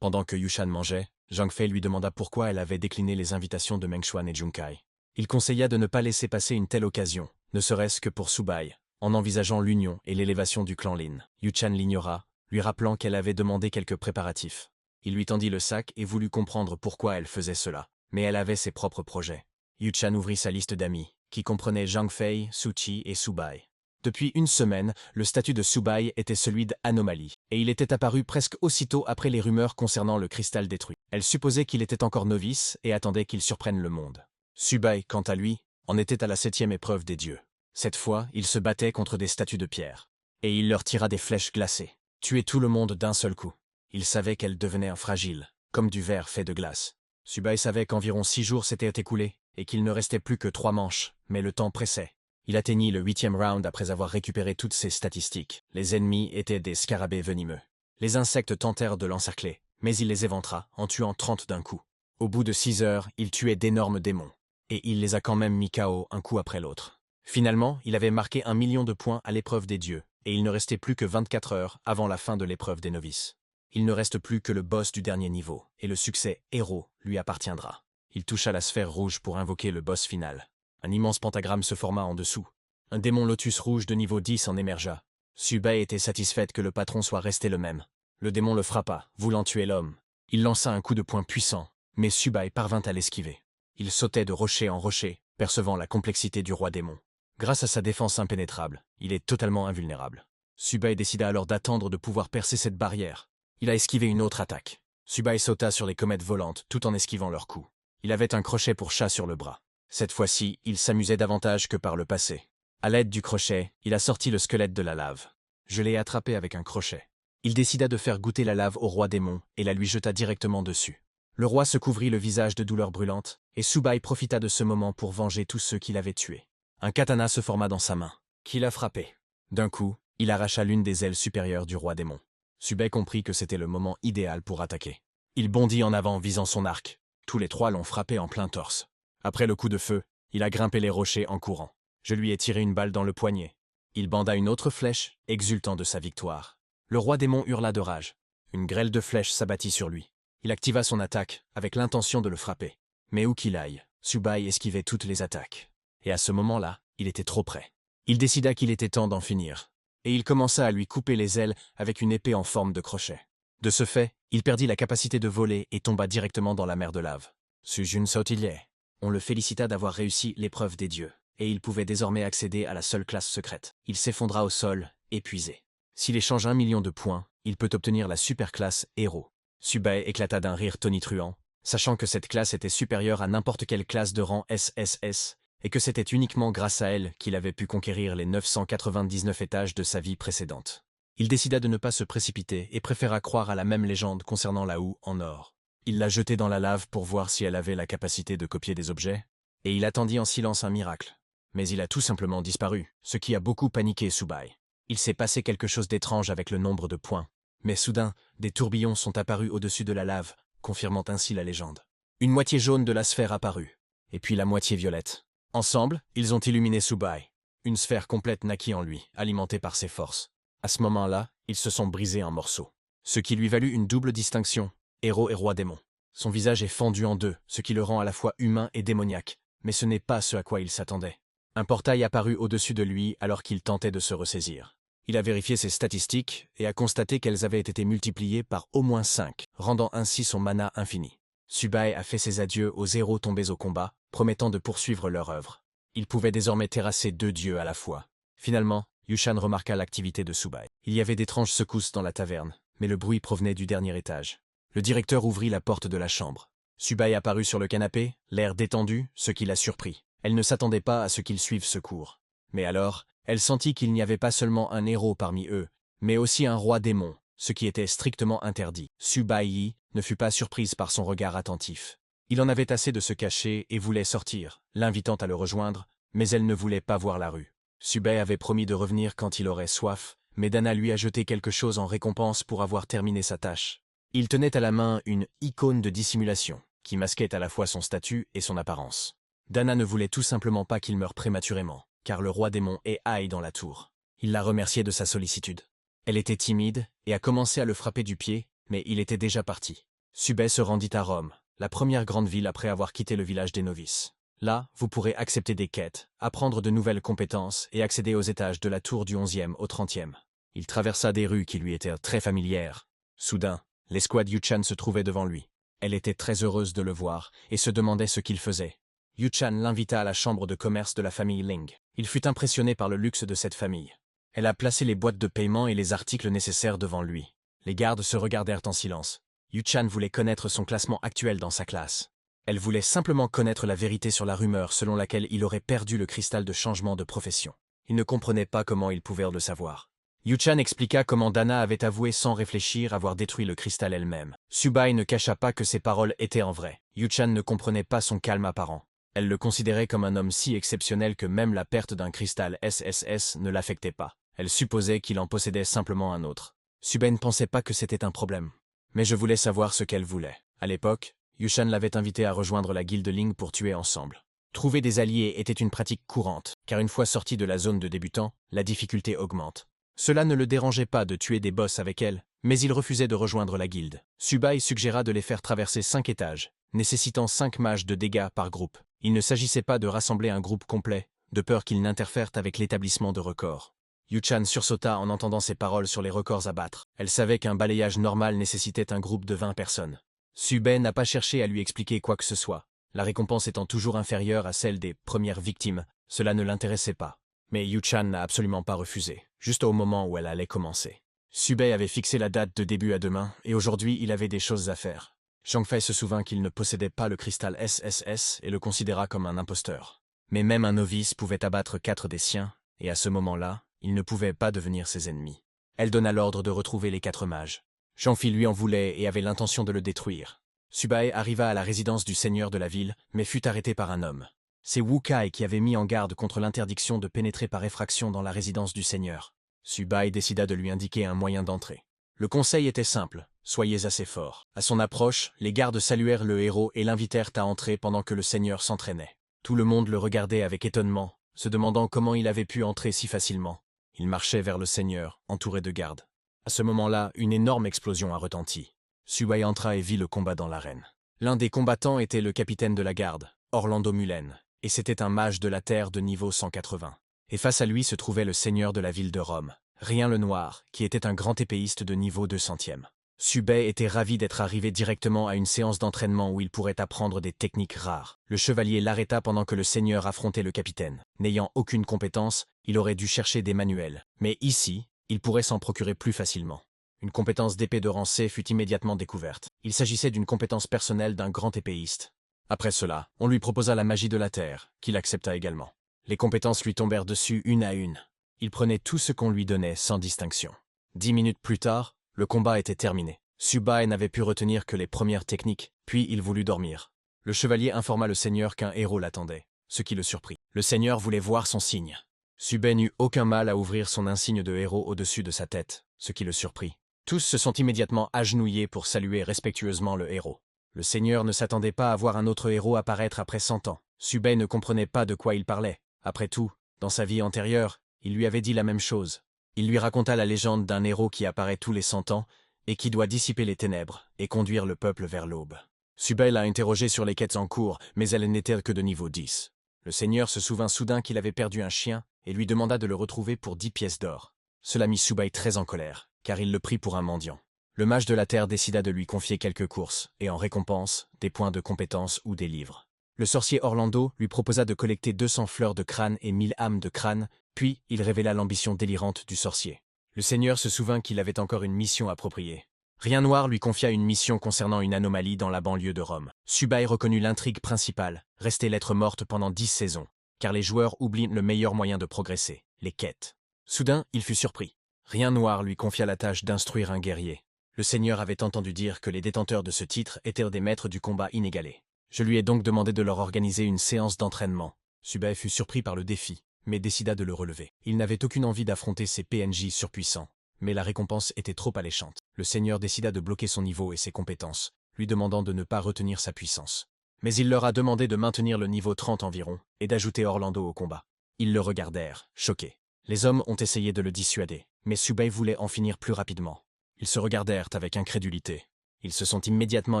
Pendant que Yu Chan mangeait, Zhang Fei lui demanda pourquoi elle avait décliné les invitations de Meng Shuan et Junkai. Il conseilla de ne pas laisser passer une telle occasion, ne serait-ce que pour Subai, en envisageant l'union et l'élévation du clan Lin. Yu Chan l'ignora, lui rappelant qu'elle avait demandé quelques préparatifs. Il lui tendit le sac et voulut comprendre pourquoi elle faisait cela. Mais elle avait ses propres projets. Yu Chan ouvrit sa liste d'amis, qui comprenait Zhang Fei, Su Qi et Subai. Depuis une semaine, le statut de Subai était celui d'anomalie, et il était apparu presque aussitôt après les rumeurs concernant le cristal détruit. Elle supposait qu'il était encore novice et attendait qu'il surprenne le monde. Subai, quant à lui, en était à la 7e épreuve des dieux. Cette fois, il se battait contre des statues de pierre. Et il leur tira des flèches glacées. Tuer tout le monde d'un seul coup. Il savait qu'elle devenait fragile, comme du verre fait de glace. Subai savait qu'environ 6 jours s'étaient écoulés, et qu'il ne restait plus que 3 manches, mais le temps pressait. Il atteignit le 8e round après avoir récupéré toutes ses statistiques. Les ennemis étaient des scarabées venimeux. Les insectes tentèrent de l'encercler, mais il les éventra, en tuant 30 d'un coup. Au bout de 6 heures, il tuait d'énormes démons. Et il les a quand même mis KO un coup après l'autre. Finalement, il avait marqué 1 million de points à l'épreuve des dieux, et il ne restait plus que 24 heures avant la fin de l'épreuve des novices. Il ne reste plus que le boss du dernier niveau, et le succès héros lui appartiendra. Il toucha la sphère rouge pour invoquer le boss final. Un immense pentagramme se forma en dessous. Un démon lotus rouge de niveau 10 en émergea. Subai était satisfaite que le patron soit resté le même. Le démon le frappa, voulant tuer l'homme. Il lança un coup de poing puissant, mais Subai parvint à l'esquiver. Il sautait de rocher en rocher, percevant la complexité du roi démon. Grâce à sa défense impénétrable, il est totalement invulnérable. Subai décida alors d'attendre de pouvoir percer cette barrière. Il a esquivé une autre attaque. Subai sauta sur les comètes volantes tout en esquivant leurs coups. Il avait un crochet pour chat sur le bras. Cette fois-ci, il s'amusait davantage que par le passé. À l'aide du crochet, il a sorti le squelette de la lave. Je l'ai attrapé avec un crochet. Il décida de faire goûter la lave au roi démon et la lui jeta directement dessus. Le roi se couvrit le visage de douleurs brûlantes, et Subai profita de ce moment pour venger tous ceux qu'il avait tués. Un katana se forma dans sa main, qui l'a frappé. D'un coup, il arracha l'une des ailes supérieures du roi démon. Subai comprit que c'était le moment idéal pour attaquer. Il bondit en avant visant son arc. Tous les 3 l'ont frappé en plein torse. Après le coup de feu, il a grimpé les rochers en courant. Je lui ai tiré une balle dans le poignet. Il banda une autre flèche, exultant de sa victoire. Le roi démon hurla de rage. Une grêle de flèches s'abattit sur lui. Il activa son attaque, avec l'intention de le frapper. Mais où qu'il aille, Subai esquivait toutes les attaques. Et à ce moment-là, il était trop près. Il décida qu'il était temps d'en finir. Et il commença à lui couper les ailes avec une épée en forme de crochet. De ce fait, il perdit la capacité de voler et tomba directement dans la mer de lave. Sujun Sautillier. On le félicita d'avoir réussi l'épreuve des dieux, et il pouvait désormais accéder à la seule classe secrète. Il s'effondra au sol, épuisé. S'il échange 1 million de points, il peut obtenir la super classe héros. Subai éclata d'un rire tonitruant, sachant que cette classe était supérieure à n'importe quelle classe de rang SSS, et que c'était uniquement grâce à elle qu'il avait pu conquérir les 999 étages de sa vie précédente. Il décida de ne pas se précipiter et préféra croire à la même légende concernant la houe en or. Il l'a jetée dans la lave pour voir si elle avait la capacité de copier des objets, et il attendit en silence un miracle. Mais il a tout simplement disparu, ce qui a beaucoup paniqué Subai. Il s'est passé quelque chose d'étrange avec le nombre de points. Mais soudain, des tourbillons sont apparus au-dessus de la lave, confirmant ainsi la légende. Une moitié jaune de la sphère apparut, et puis la moitié violette. Ensemble, ils ont illuminé Subai. Une sphère complète naquit en lui, alimentée par ses forces. À ce moment-là, ils se sont brisés en morceaux. Ce qui lui valut une double distinction, héros et roi démon. Son visage est fendu en 2, ce qui le rend à la fois humain et démoniaque, mais ce n'est pas ce à quoi il s'attendait. Un portail apparut au-dessus de lui alors qu'il tentait de se ressaisir. Il a vérifié ses statistiques et a constaté qu'elles avaient été multipliées par au moins 5, rendant ainsi son mana infini. Subai a fait ses adieux aux héros tombés au combat, promettant de poursuivre leur œuvre. Il pouvait désormais terrasser 2 dieux à la fois. Finalement, Yu Chan remarqua l'activité de Subai. Il y avait d'étranges secousses dans la taverne, mais le bruit provenait du dernier étage. Le directeur ouvrit la porte de la chambre. Subai apparut sur le canapé, l'air détendu, ce qui la surprit. Elle ne s'attendait pas à ce qu'ils suivent ce cours. Mais alors, elle sentit qu'il n'y avait pas seulement un héros parmi eux, mais aussi un roi démon, ce qui était strictement interdit. Subai ne fut pas surprise par son regard attentif. Il en avait assez de se cacher et voulait sortir, l'invitant à le rejoindre, mais elle ne voulait pas voir la rue. Subei avait promis de revenir quand il aurait soif, mais Dana lui a jeté quelque chose en récompense pour avoir terminé sa tâche. Il tenait à la main une icône de dissimulation, qui masquait à la fois son statut et son apparence. Dana ne voulait tout simplement pas qu'il meure prématurément, car le roi démon est high dans la tour. Il la remerciait de sa sollicitude. Elle était timide et a commencé à le frapper du pied, mais il était déjà parti. Subei se rendit à Rome, la première grande ville après avoir quitté le village des novices. Là, vous pourrez accepter des quêtes, apprendre de nouvelles compétences et accéder aux étages de la tour du 11e au 30e. Il traversa des rues qui lui étaient très familières. Soudain, l'escouade Yuchan se trouvait devant lui. Elle était très heureuse de le voir et se demandait ce qu'il faisait. Yuchan l'invita à la chambre de commerce de la famille Ling. Il fut impressionné par le luxe de cette famille. Elle a placé les boîtes de paiement et les articles nécessaires devant lui. Les gardes se regardèrent en silence. Yuchan voulait connaître son classement actuel dans sa classe. Elle voulait simplement connaître la vérité sur la rumeur selon laquelle il aurait perdu le cristal de changement de profession. Il ne comprenait pas comment il pouvait le savoir. Yuchan expliqua comment Dana avait avoué sans réfléchir avoir détruit le cristal elle-même. Subei ne cacha pas que ses paroles étaient en vrai. Yuchan ne comprenait pas son calme apparent. Elle le considérait comme un homme si exceptionnel que même la perte d'un cristal SSS ne l'affectait pas. Elle supposait qu'il en possédait simplement un autre. Subei ne pensait pas que c'était un problème. Mais je voulais savoir ce qu'elle voulait. À l'époque, Yuchan l'avait invité à rejoindre la guilde Ling pour tuer ensemble. Trouver des alliés était une pratique courante, car une fois sorti de la zone de débutant, la difficulté augmente. Cela ne le dérangeait pas de tuer des boss avec elle, mais il refusait de rejoindre la guilde. Subei suggéra de les faire traverser 5 étages, nécessitant 5 mages de dégâts par groupe. Il ne s'agissait pas de rassembler un groupe complet, de peur qu'ils n'interfèrent avec l'établissement de records. Yuchan sursauta en entendant ces paroles sur les records à battre. Elle savait qu'un balayage normal nécessitait un groupe de 20 personnes. Subei n'a pas cherché à lui expliquer quoi que ce soit. La récompense étant toujours inférieure à celle des premières victimes, cela ne l'intéressait pas. Mais Yuchan n'a absolument pas refusé, juste au moment où elle allait commencer. Subei avait fixé la date de début à demain, et aujourd'hui il avait des choses à faire. Xiangfei se souvint qu'il ne possédait pas le cristal SSS et le considéra comme un imposteur. Mais même un novice pouvait abattre 4 des siens, et à ce moment-là, ils ne pouvaient pas devenir ses ennemis. Elle donna l'ordre de retrouver les 4 mages. Xiangfei lui en voulait et avait l'intention de le détruire. Subei arriva à la résidence du seigneur de la ville, mais fut arrêté par un homme. C'est Wu Kai qui avait mis en garde contre l'interdiction de pénétrer par effraction dans la résidence du seigneur. Subei décida de lui indiquer un moyen d'entrée. Le conseil était simple, soyez assez fort. À son approche, les gardes saluèrent le héros et l'invitèrent à entrer pendant que le seigneur s'entraînait. Tout le monde le regardait avec étonnement, se demandant comment il avait pu entrer si facilement. Il marchait vers le seigneur, entouré de gardes. À ce moment-là, une énorme explosion a retenti. Subei entra et vit le combat dans l'arène. L'un des combattants était le capitaine de la garde, Orlando Mullen, et c'était un mage de la terre de niveau 180. Et face à lui se trouvait le seigneur de la ville de Rome, Rien le Noir, qui était un grand épéiste de niveau 200e. Subei était ravi d'être arrivé directement à une séance d'entraînement où il pourrait apprendre des techniques rares. Le chevalier l'arrêta pendant que le seigneur affrontait le capitaine. N'ayant aucune compétence, il aurait dû chercher des manuels. Mais ici, il pourrait s'en procurer plus facilement. Une compétence d'épée de rang C fut immédiatement découverte. Il s'agissait d'une compétence personnelle d'un grand épéiste. Après cela, on lui proposa la magie de la terre, qu'il accepta également. Les compétences lui tombèrent dessus une à une. Il prenait tout ce qu'on lui donnait sans distinction. 10 minutes plus tard, le combat était terminé. Subei n'avait pu retenir que les premières techniques, puis il voulut dormir. Le chevalier informa le seigneur qu'un héros l'attendait, ce qui le surprit. Le seigneur voulait voir son signe. Subei n'eut aucun mal à ouvrir son insigne de héros au-dessus de sa tête, ce qui le surprit. Tous se sont immédiatement agenouillés pour saluer respectueusement le héros. Le seigneur ne s'attendait pas à voir un autre héros apparaître après 100 ans. Subei ne comprenait pas de quoi il parlait. Après tout, dans sa vie antérieure, il lui avait dit la même chose. Il lui raconta la légende d'un héros qui apparaît tous les 100 ans et qui doit dissiper les ténèbres et conduire le peuple vers l'aube. Subei l'a interrogé sur les quêtes en cours, mais elles n'étaient que de niveau 10. Le seigneur se souvint soudain qu'il avait perdu un chien et lui demanda de le retrouver pour 10 pièces d'or. Cela mit Subei très en colère, car il le prit pour un mendiant. Le mage de la terre décida de lui confier quelques courses, et en récompense, des points de compétence ou des livres. Le sorcier Orlando lui proposa de collecter 200 fleurs de crâne et 1000 âmes de crâne, puis il révéla l'ambition délirante du sorcier. Le seigneur se souvint qu'il avait encore une mission appropriée. Rien Noir lui confia une mission concernant une anomalie dans la banlieue de Rome. Subei reconnut l'intrigue principale, rester lettre morte pendant 10 saisons, car les joueurs oublient le meilleur moyen de progresser, les quêtes. Soudain, il fut surpris. Rien Noir lui confia la tâche d'instruire un guerrier. Le seigneur avait entendu dire que les détenteurs de ce titre étaient des maîtres du combat inégalés. Je lui ai donc demandé de leur organiser une séance d'entraînement. Subei fut surpris par le défi, mais décida de le relever. Il n'avait aucune envie d'affronter ces PNJ surpuissants, mais la récompense était trop alléchante. Le seigneur décida de bloquer son niveau et ses compétences, lui demandant de ne pas retenir sa puissance. Mais il leur a demandé de maintenir le niveau 30 environ, et d'ajouter Orlando au combat. Ils le regardèrent, choqués. Les hommes ont essayé de le dissuader, mais Subei voulait en finir plus rapidement. Ils se regardèrent avec incrédulité. Ils se sont immédiatement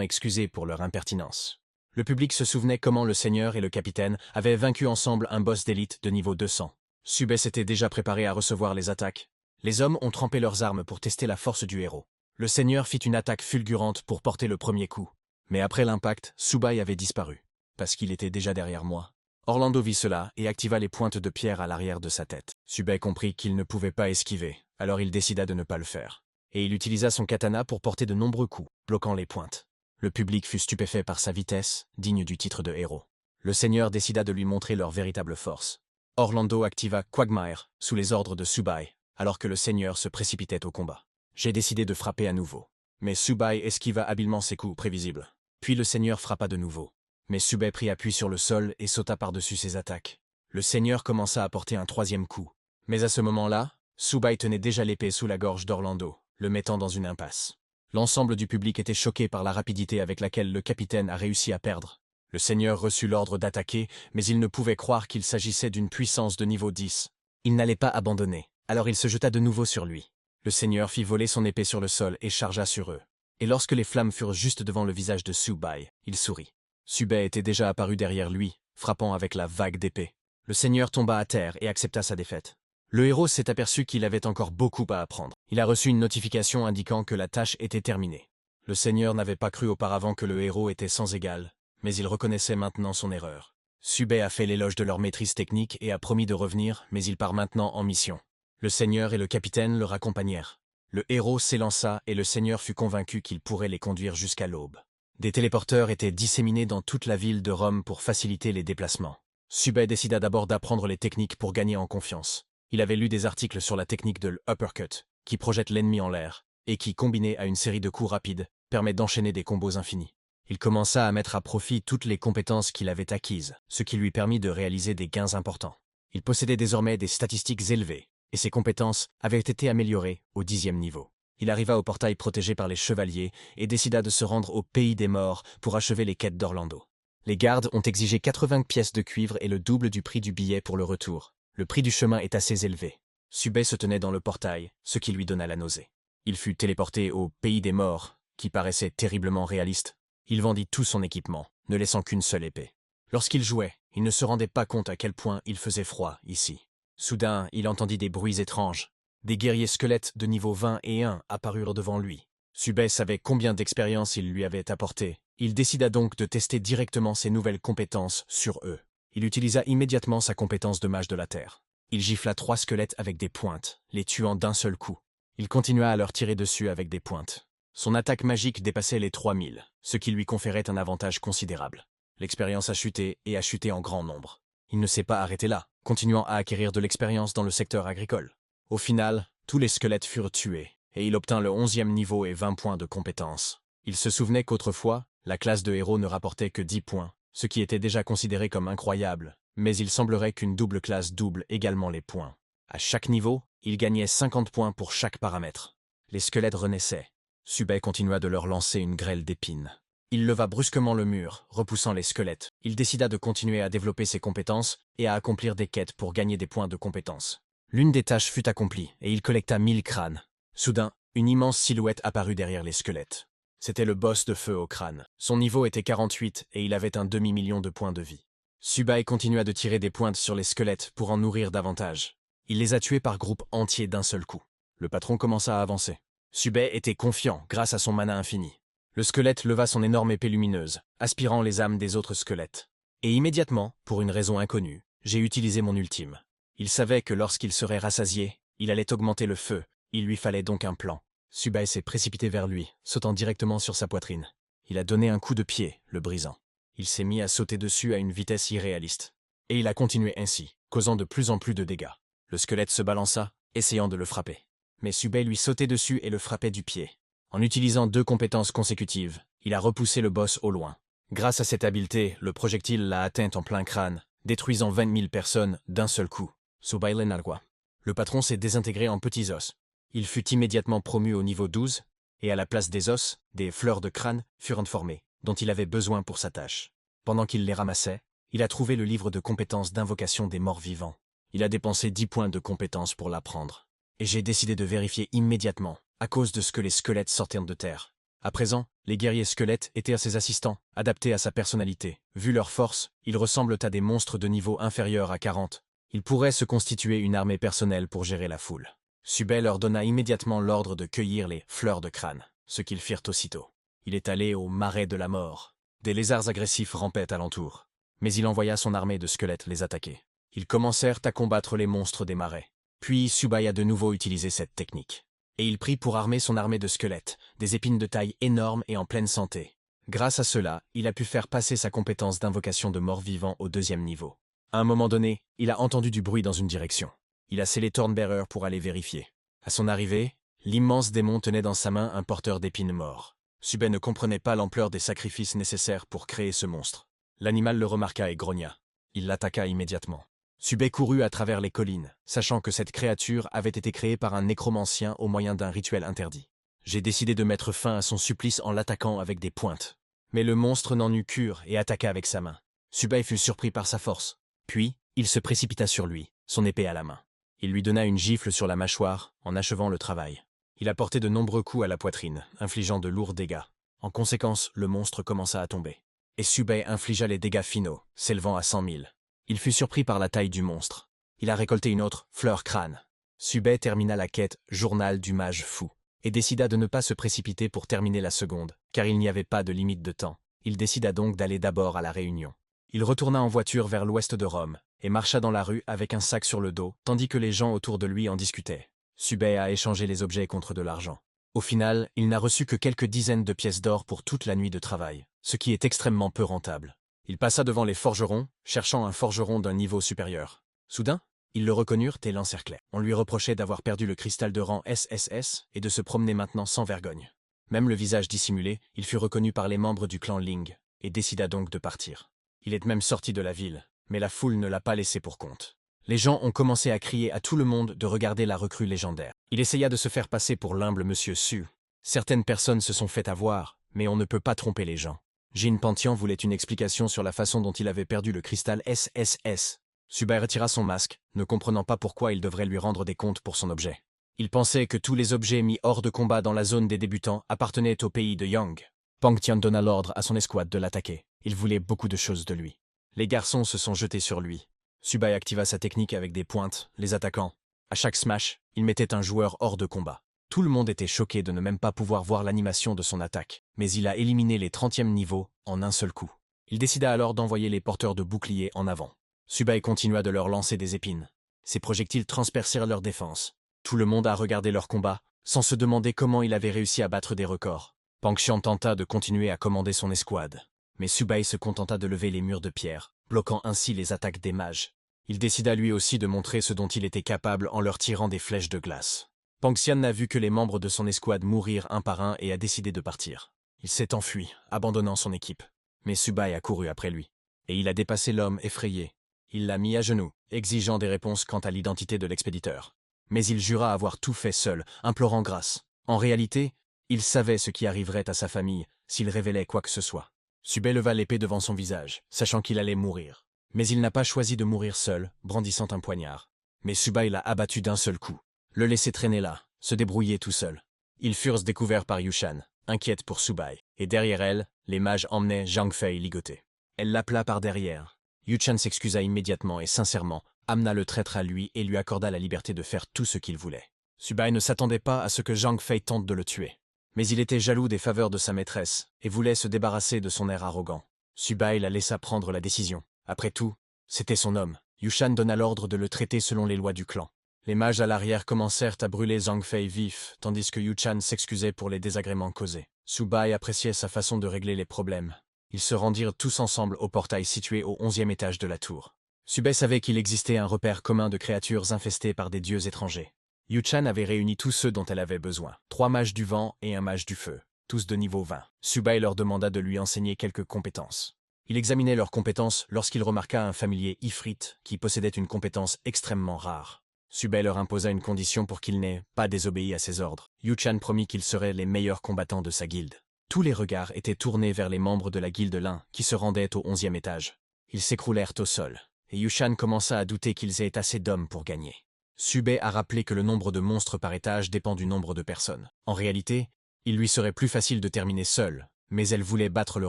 excusés pour leur impertinence. Le public se souvenait comment le seigneur et le capitaine avaient vaincu ensemble un boss d'élite de niveau 200. Subei s'était déjà préparé à recevoir les attaques. Les hommes ont trempé leurs armes pour tester la force du héros. Le seigneur fit une attaque fulgurante pour porter le premier coup. Mais après l'impact, Subei avait disparu, parce qu'il était déjà derrière moi. Orlando vit cela et activa les pointes de pierre à l'arrière de sa tête. Subei comprit qu'il ne pouvait pas esquiver, alors il décida de ne pas le faire. Et il utilisa son katana pour porter de nombreux coups, bloquant les pointes. Le public fut stupéfait par sa vitesse, digne du titre de héros. Le seigneur décida de lui montrer leur véritable force. Orlando activa Quagmire, sous les ordres de Subei, alors que le seigneur se précipitait au combat. J'ai décidé de frapper à nouveau. Mais Subei esquiva habilement ses coups prévisibles. Puis le seigneur frappa de nouveau. Mais Subei prit appui sur le sol et sauta par-dessus ses attaques. Le seigneur commença à porter un troisième coup. Mais à ce moment-là, Subei tenait déjà l'épée sous la gorge d'Orlando, le mettant dans une impasse. L'ensemble du public était choqué par la rapidité avec laquelle le capitaine a réussi à perdre. Le seigneur reçut l'ordre d'attaquer, mais il ne pouvait croire qu'il s'agissait d'une puissance de niveau 10. Il n'allait pas abandonner, alors il se jeta de nouveau sur lui. Le seigneur fit voler son épée sur le sol et chargea sur eux. Et lorsque les flammes furent juste devant le visage de Subei, il sourit. Subei était déjà apparu derrière lui, frappant avec la vague d'épée. Le seigneur tomba à terre et accepta sa défaite. Le héros s'est aperçu qu'il avait encore beaucoup à apprendre. Il a reçu une notification indiquant que la tâche était terminée. Le seigneur n'avait pas cru auparavant que le héros était sans égal, mais il reconnaissait maintenant son erreur. Subei a fait l'éloge de leur maîtrise technique et a promis de revenir, mais il part maintenant en mission. Le seigneur et le capitaine le raccompagnèrent. Le héros s'élança et le seigneur fut convaincu qu'il pourrait les conduire jusqu'à l'aube. Des téléporteurs étaient disséminés dans toute la ville de Rome pour faciliter les déplacements. Subei décida d'abord d'apprendre les techniques pour gagner en confiance. Il avait lu des articles sur la technique de l'uppercut, qui projette l'ennemi en l'air, et qui, combiné à une série de coups rapides, permet d'enchaîner des combos infinis. Il commença à mettre à profit toutes les compétences qu'il avait acquises, ce qui lui permit de réaliser des gains importants. Il possédait désormais des statistiques élevées, et ses compétences avaient été améliorées au 10e niveau. Il arriva au portail protégé par les chevaliers et décida de se rendre au pays des morts pour achever les quêtes d'Orlando. Les gardes ont exigé 80 pièces de cuivre et le double du prix du billet pour le retour. Le prix du chemin est assez élevé. Subei se tenait dans le portail, ce qui lui donna la nausée. Il fut téléporté au pays des morts, qui paraissait terriblement réaliste. Il vendit tout son équipement, ne laissant qu'une seule épée. Lorsqu'il jouait, il ne se rendait pas compte à quel point il faisait froid ici. Soudain, il entendit des bruits étranges. Des guerriers squelettes de niveau 20 et 1 apparurent devant lui. Subei savait combien d'expérience il lui avait apporté. Il décida donc de tester directement ses nouvelles compétences sur eux. Il utilisa immédiatement sa compétence de mage de la terre. Il gifla 3 squelettes avec des pointes, les tuant d'un seul coup. Il continua à leur tirer dessus avec des pointes. Son attaque magique dépassait les 3000, ce qui lui conférait un avantage considérable. L'expérience a chuté et a chuté en grand nombre. Il ne s'est pas arrêté là, continuant à acquérir de l'expérience dans le secteur agricole. Au final, tous les squelettes furent tués, et il obtint le 11e niveau et 20 points de compétence. Il se souvenait qu'autrefois, la classe de héros ne rapportait que 10 points, ce qui était déjà considéré comme incroyable, mais il semblerait qu'une double classe double également les points. À chaque niveau, il gagnait 50 points pour chaque paramètre. Les squelettes renaissaient. Subei continua de leur lancer une grêle d'épines. Il leva brusquement le mur, repoussant les squelettes. Il décida de continuer à développer ses compétences et à accomplir des quêtes pour gagner des points de compétence. L'une des tâches fut accomplie, et il collecta 1000 crânes. Soudain, une immense silhouette apparut derrière les squelettes. C'était le boss de feu au crâne. Son niveau était 48 et il avait un demi-million de points de vie. Subei continua de tirer des pointes sur les squelettes pour en nourrir davantage. Il les a tués par groupe entier d'un seul coup. Le patron commença à avancer. Subei était confiant grâce à son mana infini. Le squelette leva son énorme épée lumineuse, aspirant les âmes des autres squelettes. Et immédiatement, pour une raison inconnue, j'ai utilisé mon ultime. Il savait que lorsqu'il serait rassasié, il allait augmenter le feu. Il lui fallait donc un plan. Subei s'est précipité vers lui, sautant directement sur sa poitrine. Il a donné un coup de pied, le brisant. Il s'est mis à sauter dessus à une vitesse irréaliste. Et il a continué ainsi, causant de plus en plus de dégâts. Le squelette se balança, essayant de le frapper. Mais Subei lui sautait dessus et le frappait du pied. En utilisant 2 compétences consécutives, il a repoussé le boss au loin. Grâce à cette habileté, le projectile l'a atteint en plein crâne, détruisant 20 000 personnes d'un seul coup. Subay Lenalwa. Le patron s'est désintégré en petits os. Il fut immédiatement promu au niveau 12, et à la place des os, des fleurs de crâne furent formées, dont il avait besoin pour sa tâche. Pendant qu'il les ramassait, il a trouvé le livre de compétences d'invocation des morts vivants. Il a dépensé 10 points de compétences pour l'apprendre. Et j'ai décidé de vérifier immédiatement, à cause de ce que les squelettes sortaient de terre. À présent, les guerriers squelettes étaient ses assistants, adaptés à sa personnalité. Vu leur force, ils ressemblent à des monstres de niveau inférieur à 40. Ils pourraient se constituer une armée personnelle pour gérer la foule. Subay leur donna immédiatement l'ordre de cueillir les fleurs de crâne, ce qu'ils firent aussitôt. Il est allé au marais de la mort. Des lézards agressifs rampaient alentour. Mais il envoya son armée de squelettes les attaquer. Ils commencèrent à combattre les monstres des marais. Puis Subay a de nouveau utilisé cette technique. Et il prit pour armer son armée de squelettes, des épines de taille énorme et en pleine santé. Grâce à cela, il a pu faire passer sa compétence d'invocation de morts vivants au 2e niveau. À un moment donné, il a entendu du bruit dans une direction. Il a scellé Thornbearer pour aller vérifier. À son arrivée, l'immense démon tenait dans sa main un porteur d'épines mort. Subay ne comprenait pas l'ampleur des sacrifices nécessaires pour créer ce monstre. L'animal le remarqua et grogna. Il l'attaqua immédiatement. Subay courut à travers les collines, sachant que cette créature avait été créée par un nécromancien au moyen d'un rituel interdit. J'ai décidé de mettre fin à son supplice en l'attaquant avec des pointes. Mais le monstre n'en eut cure et attaqua avec sa main. Subay fut surpris par sa force. Puis, il se précipita sur lui, son épée à la main. Il lui donna une gifle sur la mâchoire, en achevant le travail. Il a porté de nombreux coups à la poitrine, infligeant de lourds dégâts. En conséquence, le monstre commença à tomber. Et Subay infligea les dégâts finaux, s'élevant à 100 000. Il fut surpris par la taille du monstre. Il a récolté une autre, fleur crâne. Subay termina la quête « Journal du mage fou » et décida de ne pas se précipiter pour terminer la seconde, car il n'y avait pas de limite de temps. Il décida donc d'aller d'abord à la Réunion. Il retourna en voiture vers l'ouest de Rome et marcha dans la rue avec un sac sur le dos, tandis que les gens autour de lui en discutaient. Subay a échangé les objets contre de l'argent. Au final, il n'a reçu que quelques dizaines de pièces d'or pour toute la nuit de travail, ce qui est extrêmement peu rentable. Il passa devant les forgerons, cherchant un forgeron d'un niveau supérieur. Soudain, ils le reconnurent et l'encerclaient. On lui reprochait d'avoir perdu le cristal de rang SSS et de se promener maintenant sans vergogne. Même le visage dissimulé, il fut reconnu par les membres du clan Ling, et décida donc de partir. Il est même sorti de la ville, mais la foule ne l'a pas laissé pour compte. Les gens ont commencé à crier à tout le monde de regarder la recrue légendaire. Il essaya de se faire passer pour l'humble monsieur Su. Certaines personnes se sont fait avoir, mais on ne peut pas tromper les gens. Jin Pantian voulait une explication sur la façon dont il avait perdu le cristal SSS. Subay retira son masque, ne comprenant pas pourquoi il devrait lui rendre des comptes pour son objet. Il pensait que tous les objets mis hors de combat dans la zone des débutants appartenaient au pays de Yang. Pang Tian donna l'ordre à son escouade de l'attaquer. Il voulait beaucoup de choses de lui. Les garçons se sont jetés sur lui. Subay activa sa technique avec des pointes, les attaquant. À chaque smash, il mettait un joueur hors de combat. Tout le monde était choqué de ne même pas pouvoir voir l'animation de son attaque, mais il a éliminé les 30e niveaux en un seul coup. Il décida alors d'envoyer les porteurs de boucliers en avant. Subay continua de leur lancer des épines. Ses projectiles transpercèrent leur défense. Tout le monde a regardé leur combat, sans se demander comment il avait réussi à battre des records. Pang Xian tenta de continuer à commander son escouade, mais Subay se contenta de lever les murs de pierre, bloquant ainsi les attaques des mages. Il décida lui aussi de montrer ce dont il était capable en leur tirant des flèches de glace. Pang Xian n'a vu que les membres de son escouade mourir un par un et a décidé de partir. Il s'est enfui, abandonnant son équipe. Mais Subay a couru après lui. Et il a dépassé l'homme effrayé. Il l'a mis à genoux, exigeant des réponses quant à l'identité de l'expéditeur. Mais il jura avoir tout fait seul, implorant grâce. En réalité, il savait ce qui arriverait à sa famille s'il révélait quoi que ce soit. Subay leva l'épée devant son visage, sachant qu'il allait mourir. Mais il n'a pas choisi de mourir seul, brandissant un poignard. Mais Subay l'a abattu d'un seul coup. Le laisser traîner là, se débrouiller tout seul. Ils furent découverts par Yushan, inquiète pour Subay, et derrière elle, les mages emmenaient Zhang Fei ligoté. Elle l'appela par derrière. Yushan s'excusa immédiatement et sincèrement, amena le traître à lui et lui accorda la liberté de faire tout ce qu'il voulait. Subay ne s'attendait pas à ce que Zhang Fei tente de le tuer. Mais il était jaloux des faveurs de sa maîtresse et voulait se débarrasser de son air arrogant. Subay la laissa prendre la décision. Après tout, c'était son homme. Yushan donna l'ordre de le traiter selon les lois du clan. Les mages à l'arrière commencèrent à brûler Zhang Fei vif, tandis que Yushan s'excusait pour les désagréments causés. Subay appréciait sa façon de régler les problèmes. Ils se rendirent tous ensemble au portail situé au 11e étage de la tour. Subay savait qu'il existait un repère commun de créatures infestées par des dieux étrangers. Yushan avait réuni tous ceux dont elle avait besoin. 3 mages du vent et un mage du feu, tous de niveau 20. Subay leur demanda de lui enseigner quelques compétences. Il examinait leurs compétences lorsqu'il remarqua un familier Ifrit qui possédait une compétence extrêmement rare. Subei leur imposa une condition pour qu'ils n'aient pas désobéi à ses ordres. Yu-chan promit qu'ils seraient les meilleurs combattants de sa guilde. Tous les regards étaient tournés vers les membres de la guilde Lin qui se rendaient au 11e étage. Ils s'écroulèrent au sol, et Yu-chan commença à douter qu'ils aient assez d'hommes pour gagner. Subei a rappelé que le nombre de monstres par étage dépend du nombre de personnes. En réalité, il lui serait plus facile de terminer seul, mais elle voulait battre le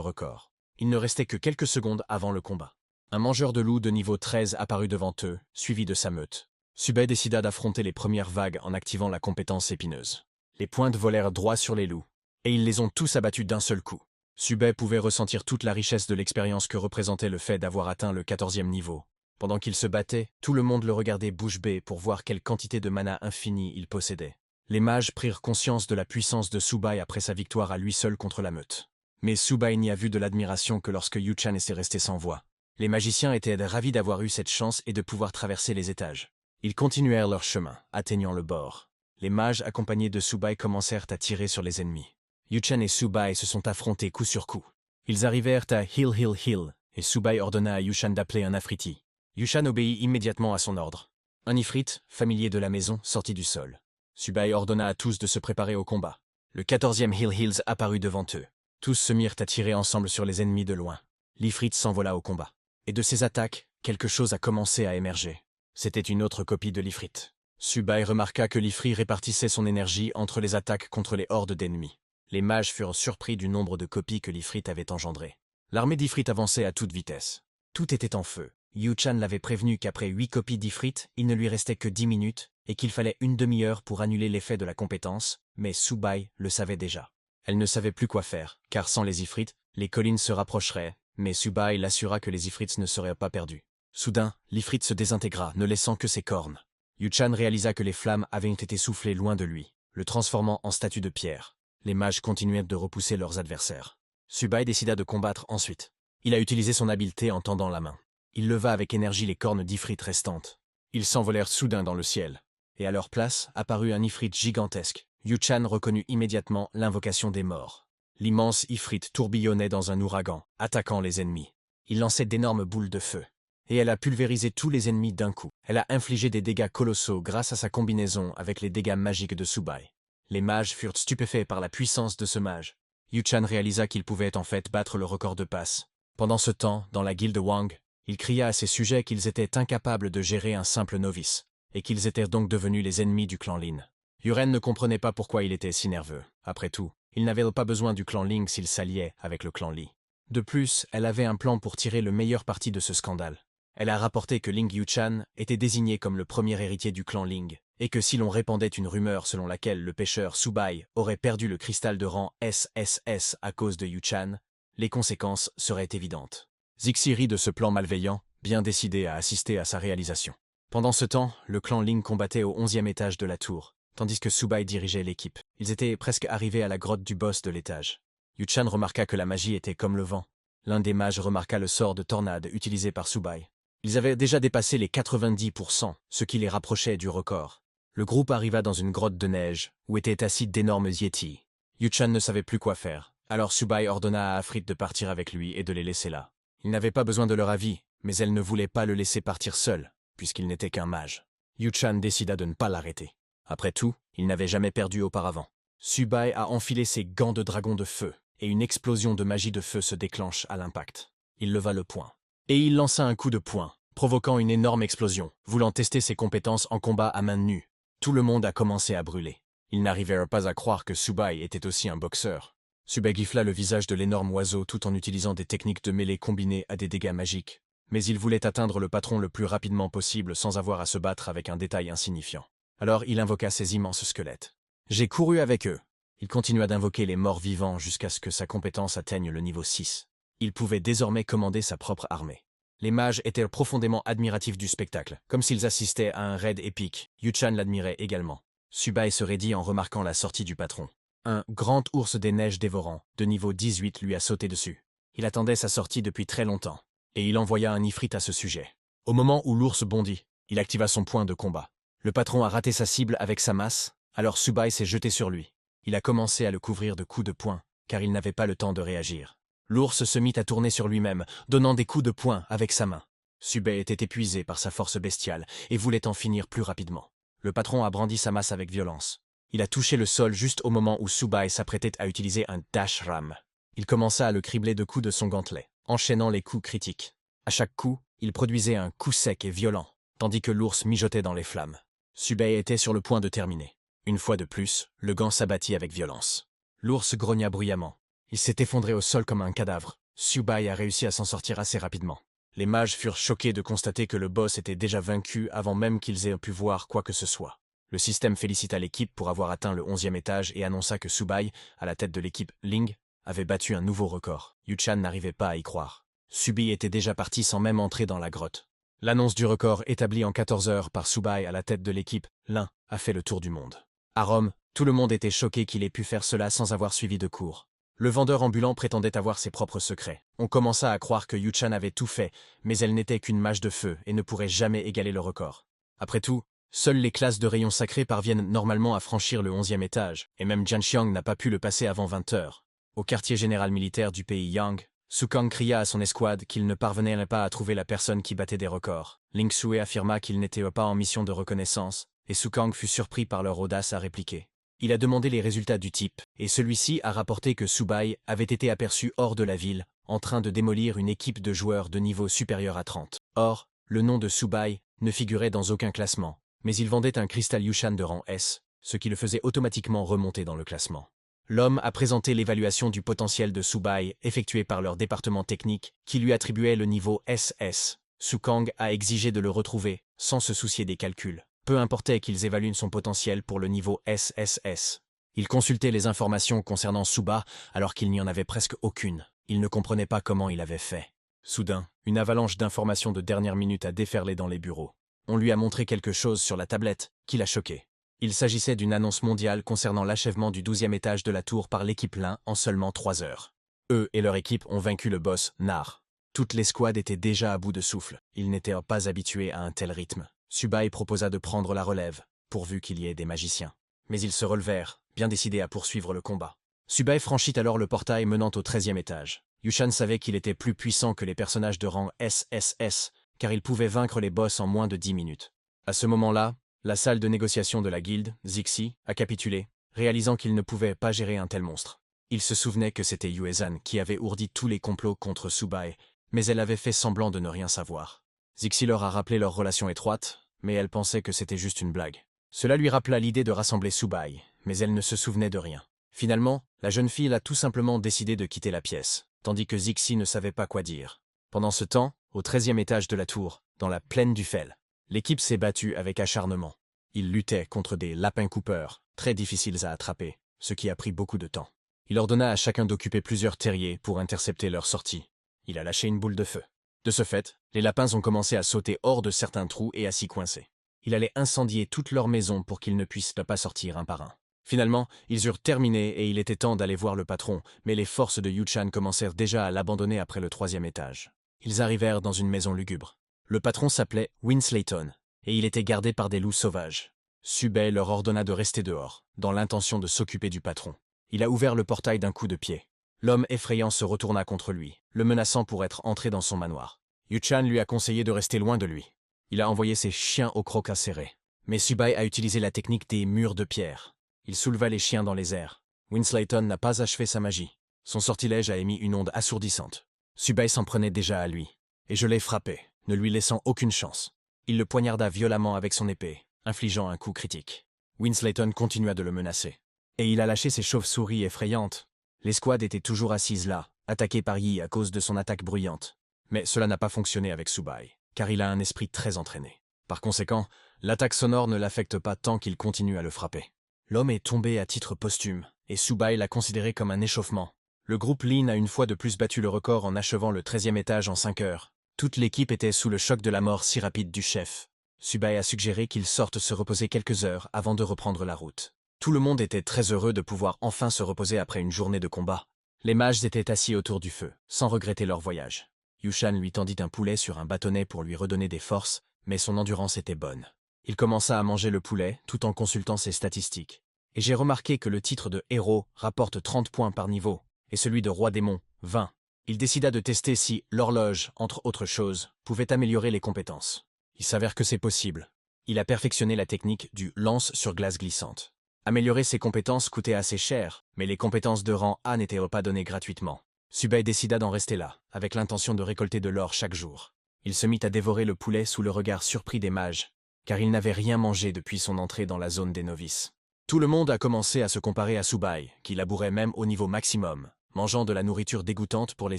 record. Il ne restait que quelques secondes avant le combat. Un mangeur de loups de niveau 13 apparut devant eux, suivi de sa meute. Subei décida d'affronter les premières vagues en activant la compétence épineuse. Les pointes volèrent droit sur les loups, et ils les ont tous abattus d'un seul coup. Subei pouvait ressentir toute la richesse de l'expérience que représentait le fait d'avoir atteint le 14e niveau. Pendant qu'il se battait, tout le monde le regardait bouche bée pour voir quelle quantité de mana infini il possédait. Les mages prirent conscience de la puissance de Subei après sa victoire à lui seul contre la meute. Mais Subei n'y a vu de l'admiration que lorsque Yu-chan était resté sans voix. Les magiciens étaient ravis d'avoir eu cette chance et de pouvoir traverser les étages. Ils continuèrent leur chemin, atteignant le bord. Les mages accompagnés de Subei commencèrent à tirer sur les ennemis. Yu-chan et Subei se sont affrontés coup sur coup. Ils arrivèrent à Hill Hill Hill, et Subei ordonna à Yu-chan d'appeler un Afriti. Yu-chan obéit immédiatement à son ordre. Un Ifrit, familier de la maison, sortit du sol. Subei ordonna à tous de se préparer au combat. Le 14e Hill Hills apparut devant eux. Tous se mirent à tirer ensemble sur les ennemis de loin. L'Ifrit s'envola au combat. Et de ses attaques, quelque chose a commencé à émerger. C'était une autre copie de l'Ifrit. Subei remarqua que l'Ifrit répartissait son énergie entre les attaques contre les hordes d'ennemis. Les mages furent surpris du nombre de copies que l'Ifrit avait engendrées. L'armée d'Ifrit avançait à toute vitesse. Tout était en feu. Yu-chan l'avait prévenu qu'après 8 copies d'Ifrit, il ne lui restait que 10 minutes et qu'il fallait une demi-heure pour annuler l'effet de la compétence, mais Subei le savait déjà. Elle ne savait plus quoi faire, car sans les Ifrits, les collines se rapprocheraient, mais Subei l'assura que les Ifrits ne seraient pas perdus. Soudain, l'Ifrit se désintégra, ne laissant que ses cornes. Yu-chan réalisa que les flammes avaient été soufflées loin de lui, le transformant en statue de pierre. Les mages continuèrent de repousser leurs adversaires. Subei décida de combattre ensuite. Il a utilisé son habileté en tendant la main. Il leva avec énergie les cornes d'Ifrit restantes. Ils s'envolèrent soudain dans le ciel. Et à leur place apparut un Ifrit gigantesque. Yu-chan reconnut immédiatement l'invocation des morts. L'immense Ifrit tourbillonnait dans un ouragan, attaquant les ennemis. Il lançait d'énormes boules de feu. Et elle a pulvérisé tous les ennemis d'un coup. Elle a infligé des dégâts colossaux grâce à sa combinaison avec les dégâts magiques de Subei. Les mages furent stupéfaits par la puissance de ce mage. Yu-chan réalisa qu'il pouvait en fait battre le record de passe. Pendant ce temps, dans la guilde Wang, il cria à ses sujets qu'ils étaient incapables de gérer un simple novice, et qu'ils étaient donc devenus les ennemis du clan Lin. Yuren ne comprenait pas pourquoi il était si nerveux. Après tout, il n'avait pas besoin du clan Ling s'il s'alliait avec le clan Li. De plus, elle avait un plan pour tirer le meilleur parti de ce scandale. Elle a rapporté que Ling Yu-chan était désigné comme le premier héritier du clan Ling, et que si l'on répandait une rumeur selon laquelle le pêcheur Subei aurait perdu le cristal de rang SSS à cause de Yu-chan, les conséquences seraient évidentes. Zixi rit de ce plan malveillant, bien décidé à assister à sa réalisation. Pendant ce temps, le clan Ling combattait au 11e étage de la tour, tandis que Subei dirigeait l'équipe. Ils étaient presque arrivés à la grotte du boss de l'étage. Yu-chan remarqua que la magie était comme le vent. L'un des mages remarqua le sort de tornade utilisé par Subei. Ils avaient déjà dépassé les 90%, ce qui les rapprochait du record. Le groupe arriva dans une grotte de neige, où étaient assis d'énormes yétis. Yu-chan ne savait plus quoi faire, alors Subei ordonna à Afrit de partir avec lui et de les laisser là. Il n'avait pas besoin de leur avis, mais elle ne voulait pas le laisser partir seul, puisqu'il n'était qu'un mage. Yu-chan décida de ne pas l'arrêter. Après tout, il n'avait jamais perdu auparavant. Subei a enfilé ses gants de dragon de feu, et une explosion de magie de feu se déclenche à l'impact. Il leva le poing. Et il lança un coup de poing, provoquant une énorme explosion, voulant tester ses compétences en combat à main nue. Tout le monde a commencé à brûler. Ils n'arrivèrent pas à croire que Subei était aussi un boxeur. Subei gifla le visage de l'énorme oiseau tout en utilisant des techniques de mêlée combinées à des dégâts magiques. Mais il voulait atteindre le patron le plus rapidement possible sans avoir à se battre avec un détail insignifiant. Alors il invoqua ses immenses squelettes. J'ai couru avec eux. Il continua d'invoquer les morts vivants jusqu'à ce que sa compétence atteigne le niveau 6. Il pouvait désormais commander sa propre armée. Les mages étaient profondément admiratifs du spectacle, comme s'ils assistaient à un raid épique. Yu-chan l'admirait également. Subei se raidit en remarquant la sortie du patron. Un grand ours des neiges dévorant, de niveau 18, lui a sauté dessus. Il attendait sa sortie depuis très longtemps, et il envoya un ifrit à ce sujet. Au moment où l'ours bondit, il activa son point de combat. Le patron a raté sa cible avec sa masse, alors Subei s'est jeté sur lui. Il a commencé à le couvrir de coups de poing, car il n'avait pas le temps de réagir. L'ours se mit à tourner sur lui-même, donnant des coups de poing avec sa main. Subei était épuisé par sa force bestiale et voulait en finir plus rapidement. Le patron a brandi sa masse avec violence. Il a touché le sol juste au moment où Subei s'apprêtait à utiliser un dash ram. Il commença à le cribler de coups de son gantelet, enchaînant les coups critiques. À chaque coup, il produisait un coup sec et violent, tandis que l'ours mijotait dans les flammes. Subei était sur le point de terminer. Une fois de plus, le gant s'abattit avec violence. L'ours grogna bruyamment. Il s'est effondré au sol comme un cadavre. Subei a réussi à s'en sortir assez rapidement. Les mages furent choqués de constater que le boss était déjà vaincu avant même qu'ils aient pu voir quoi que ce soit. Le système félicita l'équipe pour avoir atteint le 11e étage et annonça que Subei, à la tête de l'équipe Ling, avait battu un nouveau record. Yu-chan n'arrivait pas à y croire. Subei était déjà parti sans même entrer dans la grotte. L'annonce du record établi en 14 heures par Subei à la tête de l'équipe Lin a fait le tour du monde. À Rome, tout le monde était choqué qu'il ait pu faire cela sans avoir suivi de cours. Le vendeur ambulant prétendait avoir ses propres secrets. On commença à croire que Yu-chan avait tout fait, mais elle n'était qu'une mage de feu et ne pourrait jamais égaler le record. Après tout, seules les classes de rayons sacrés parviennent normalement à franchir le 11e étage, et même Jian Xiang n'a pas pu le passer avant 20 heures. Au quartier général militaire du pays Yang, Sukang cria à son escouade qu'il ne parvenait pas à trouver la personne qui battait des records. Ling Sui affirma qu'il n'était pas en mission de reconnaissance, et Sukang fut surpris par leur audace à répliquer. Il a demandé les résultats du type, et celui-ci a rapporté que Subei avait été aperçu hors de la ville, en train de démolir une équipe de joueurs de niveau supérieur à 30. Or, le nom de Subei ne figurait dans aucun classement, mais il vendait un cristal Yushan de rang S, ce qui le faisait automatiquement remonter dans le classement. L'homme a présenté l'évaluation du potentiel de Subei effectuée par leur département technique, qui lui attribuait le niveau SS. Sukang a exigé de le retrouver, sans se soucier des calculs. Peu importait qu'ils évaluent son potentiel pour le niveau SSS. Il consultait les informations concernant Suba alors qu'il n'y en avait presque aucune. Il ne comprenait pas comment il avait fait. Soudain, une avalanche d'informations de dernière minute a déferlé dans les bureaux. On lui a montré quelque chose sur la tablette qui l'a choqué. Il s'agissait d'une annonce mondiale concernant l'achèvement du 12e étage de la tour par l'équipe Lin en seulement 3 heures. Eux et leur équipe ont vaincu le boss, Nar. Toute l'escouade était déjà à bout de souffle. Ils n'étaient pas habitués à un tel rythme. Subei proposa de prendre la relève, pourvu qu'il y ait des magiciens. Mais ils se relevèrent, bien décidés à poursuivre le combat. Subei franchit alors le portail menant au 13e étage. Yushan savait qu'il était plus puissant que les personnages de rang SSS, car il pouvait vaincre les boss en moins de 10 minutes. À ce moment-là, la salle de négociation de la guilde, Zixi, a capitulé, réalisant qu'il ne pouvait pas gérer un tel monstre. Il se souvenait que c'était Yuezan qui avait ourdi tous les complots contre Subei, mais elle avait fait semblant de ne rien savoir. Zixi leur a rappelé leur relation étroite, mais elle pensait que c'était juste une blague. Cela lui rappela l'idée de rassembler Subei, mais elle ne se souvenait de rien. Finalement, la jeune fille a tout simplement décidé de quitter la pièce, tandis que Zixi ne savait pas quoi dire. Pendant ce temps, au 13e étage de la tour, dans la plaine du Fel, l'équipe s'est battue avec acharnement. Ils luttaient contre des lapins coupeurs, très difficiles à attraper, ce qui a pris beaucoup de temps. Il ordonna à chacun d'occuper plusieurs terriers pour intercepter leur sortie. Il a lâché une boule de feu. De ce fait, les lapins ont commencé à sauter hors de certains trous et à s'y coincer. Il allait incendier toute leur maison pour qu'ils ne puissent pas sortir un par un. Finalement, ils eurent terminé et il était temps d'aller voir le patron, mais les forces de Yu-chan commencèrent déjà à l'abandonner après le 3e étage. Ils arrivèrent dans une maison lugubre. Le patron s'appelait Winslayton, et il était gardé par des loups sauvages. Subei leur ordonna de rester dehors, dans l'intention de s'occuper du patron. Il a ouvert le portail d'un coup de pied. L'homme effrayant se retourna contre lui, le menaçant pour être entré dans son manoir. Yu-chan lui a conseillé de rester loin de lui. Il a envoyé ses chiens au croc acéré. Mais Subei a utilisé la technique des murs de pierre. Il souleva les chiens dans les airs. Winslayton n'a pas achevé sa magie. Son sortilège a émis une onde assourdissante. Subei s'en prenait déjà à lui. Et je l'ai frappé, ne lui laissant aucune chance. Il le poignarda violemment avec son épée, infligeant un coup critique. Winslayton continua de le menacer. Et il a lâché ses chauves-souris effrayantes. L'escouade était toujours assise là, attaquée par Yi à cause de son attaque bruyante. Mais cela n'a pas fonctionné avec Subei, car il a un esprit très entraîné. Par conséquent, l'attaque sonore ne l'affecte pas tant qu'il continue à le frapper. L'homme est tombé à titre posthume, et Subei l'a considéré comme un échauffement. Le groupe Lin a une fois de plus battu le record en achevant le 13e étage en 5 heures. Toute l'équipe était sous le choc de la mort si rapide du chef. Subei a suggéré qu'ils sortent se reposer quelques heures avant de reprendre la route. Tout le monde était très heureux de pouvoir enfin se reposer après une journée de combat. Les mages étaient assis autour du feu, sans regretter leur voyage. Yushan lui tendit un poulet sur un bâtonnet pour lui redonner des forces, mais son endurance était bonne. Il commença à manger le poulet, tout en consultant ses statistiques. Et j'ai remarqué que le titre de héros rapporte 30 points par niveau, et celui de roi démon, 20. Il décida de tester si l'horloge, entre autres choses, pouvait améliorer les compétences. Il s'avère que c'est possible. Il a perfectionné la technique du lance sur glace glissante. Améliorer ses compétences coûtait assez cher, mais les compétences de rang A n'étaient pas données gratuitement. Subei décida d'en rester là, avec l'intention de récolter de l'or chaque jour. Il se mit à dévorer le poulet sous le regard surpris des mages, car il n'avait rien mangé depuis son entrée dans la zone des novices. Tout le monde a commencé à se comparer à Subei, qui labourait même au niveau maximum, mangeant de la nourriture dégoûtante pour les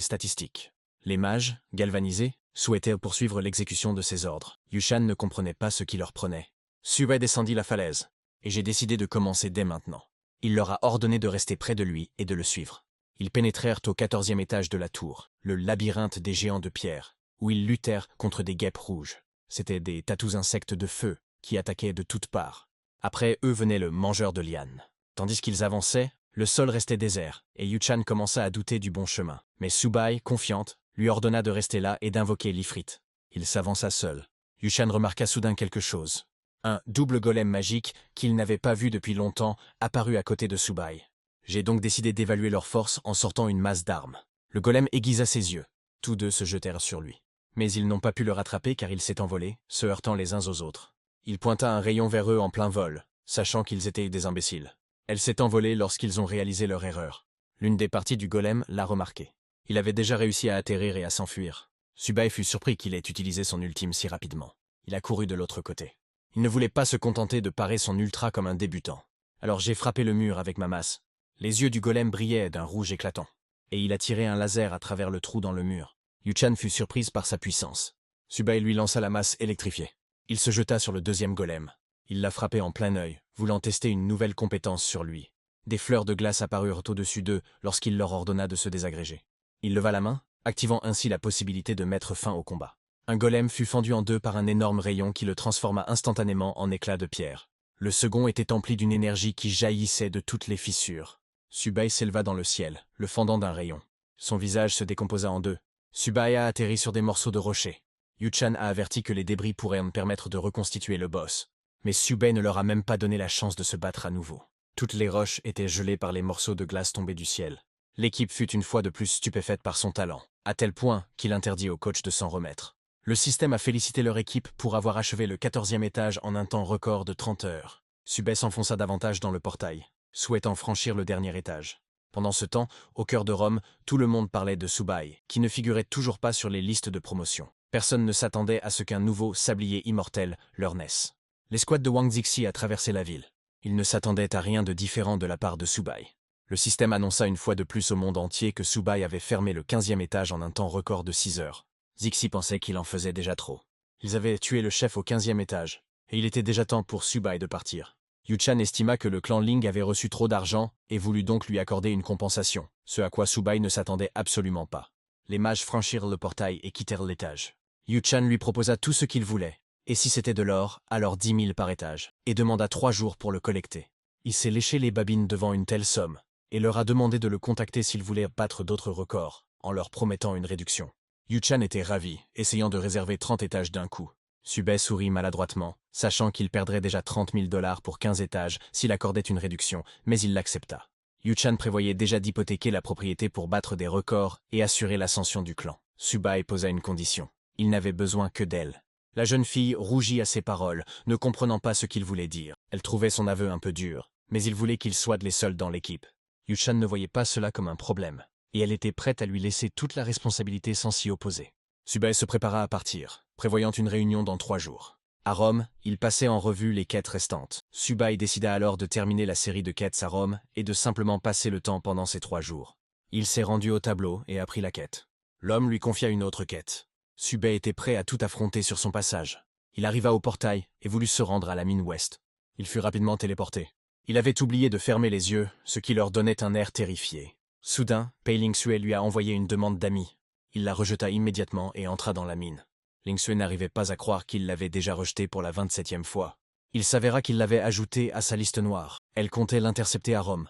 statistiques. Les mages, galvanisés, souhaitaient poursuivre l'exécution de ses ordres. Yushan ne comprenait pas ce qui leur prenait. Subei descendit la falaise, et j'ai décidé de commencer dès maintenant. Il leur a ordonné de rester près de lui et de le suivre. Ils pénétrèrent au 14e étage de la tour, le labyrinthe des géants de pierre, où ils luttèrent contre des guêpes rouges. C'étaient des tatous insectes de feu qui attaquaient de toutes parts. Après eux venait le mangeur de lianes. Tandis qu'ils avançaient, le sol restait désert, et Yuchan commença à douter du bon chemin. Mais Subei, confiante, lui ordonna de rester là et d'invoquer l'Ifrit. Il s'avança seul. Yuchan remarqua soudain quelque chose. Un double golem magique, qu'il n'avait pas vu depuis longtemps, apparut à côté de Subei. J'ai donc décidé d'évaluer leur force en sortant une masse d'armes. Le golem aiguisa ses yeux. Tous deux se jetèrent sur lui. Mais ils n'ont pas pu le rattraper car il s'est envolé, se heurtant les uns aux autres. Il pointa un rayon vers eux en plein vol, sachant qu'ils étaient des imbéciles. Elle s'est envolée lorsqu'ils ont réalisé leur erreur. L'une des parties du golem l'a remarqué. Il avait déjà réussi à atterrir et à s'enfuir. Subei fut surpris qu'il ait utilisé son ultime si rapidement. Il a couru de l'autre côté. Il ne voulait pas se contenter de parer son ultra comme un débutant. Alors j'ai frappé le mur avec ma masse. Les yeux du golem brillaient d'un rouge éclatant. Et il a tiré un laser à travers le trou dans le mur. Yuchan fut surprise par sa puissance. Subei lui lança la masse électrifiée. Il se jeta sur le deuxième golem. Il l'a frappé en plein œil, voulant tester une nouvelle compétence sur lui. Des fleurs de glace apparurent au-dessus d'eux lorsqu'il leur ordonna de se désagréger. Il leva la main, activant ainsi la possibilité de mettre fin au combat. Un golem fut fendu en deux par un énorme rayon qui le transforma instantanément en éclat de pierre. Le second était empli d'une énergie qui jaillissait de toutes les fissures. Subei s'éleva dans le ciel, le fendant d'un rayon. Son visage se décomposa en deux. Subei a atterri sur des morceaux de rocher. Yuchan a averti que les débris pourraient en permettre de reconstituer le boss. Mais Subei ne leur a même pas donné la chance de se battre à nouveau. Toutes les roches étaient gelées par les morceaux de glace tombés du ciel. L'équipe fut une fois de plus stupéfaite par son talent, à tel point qu'il interdit au coach de s'en remettre. Le système a félicité leur équipe pour avoir achevé le 14e étage en un temps record de 30 heures. Subei s'enfonça davantage dans le portail, souhaitant franchir le dernier étage. Pendant ce temps, au cœur de Rome, tout le monde parlait de Subei, qui ne figurait toujours pas sur les listes de promotion. Personne ne s'attendait à ce qu'un nouveau sablier immortel leur naisse. L'escouade de Wang Zixi a traversé la ville. Ils ne s'attendaient à rien de différent de la part de Subei. Le système annonça une fois de plus au monde entier que Subei avait fermé le 15e étage en un temps record de 6 heures. Zixi pensait qu'il en faisait déjà trop. Ils avaient tué le chef au 15e étage, et il était déjà temps pour Subei de partir. Yuchan estima que le clan Ling avait reçu trop d'argent et voulut donc lui accorder une compensation, ce à quoi Subei ne s'attendait absolument pas. Les mages franchirent le portail et quittèrent l'étage. Yuchan lui proposa tout ce qu'il voulait, et si c'était de l'or, alors 10 000 par étage, et demanda 3 jours pour le collecter. Il s'est léché les babines devant une telle somme, et leur a demandé de le contacter s'ils voulaient battre d'autres records, en leur promettant une réduction. Yuchan était ravi, essayant de réserver 30 étages d'un coup. Subei sourit maladroitement, sachant qu'il perdrait déjà 30 000 $ pour 15 étages s'il accordait une réduction, mais il l'accepta. Yuchan prévoyait déjà d'hypothéquer la propriété pour battre des records et assurer l'ascension du clan. Subei posa une condition. Il n'avait besoin que d'elle. La jeune fille rougit à ses paroles, ne comprenant pas ce qu'il voulait dire. Elle trouvait son aveu un peu dur, mais il voulait qu'ils soient les seuls dans l'équipe. Yuchan ne voyait pas cela comme un problème, et elle était prête à lui laisser toute la responsabilité sans s'y opposer. Subei se prépara à partir, prévoyant une réunion dans 3 jours. À Rome, il passait en revue les quêtes restantes. Subei décida alors de terminer la série de quêtes à Rome et de simplement passer le temps pendant ces 3 jours. Il s'est rendu au tableau et apprit la quête. L'homme lui confia une autre quête. Subei était prêt à tout affronter sur son passage. Il arriva au portail et voulut se rendre à la mine ouest. Il fut rapidement téléporté. Il avait oublié de fermer les yeux, ce qui leur donnait un air terrifié. Soudain, Pei Lingsue lui a envoyé une demande d'amis. Il la rejeta immédiatement et entra dans la mine. Lingsue n'arrivait pas à croire qu'il l'avait déjà rejetée pour la 27e fois. Il s'avéra qu'il l'avait ajoutée à sa liste noire. Elle comptait l'intercepter à Rome.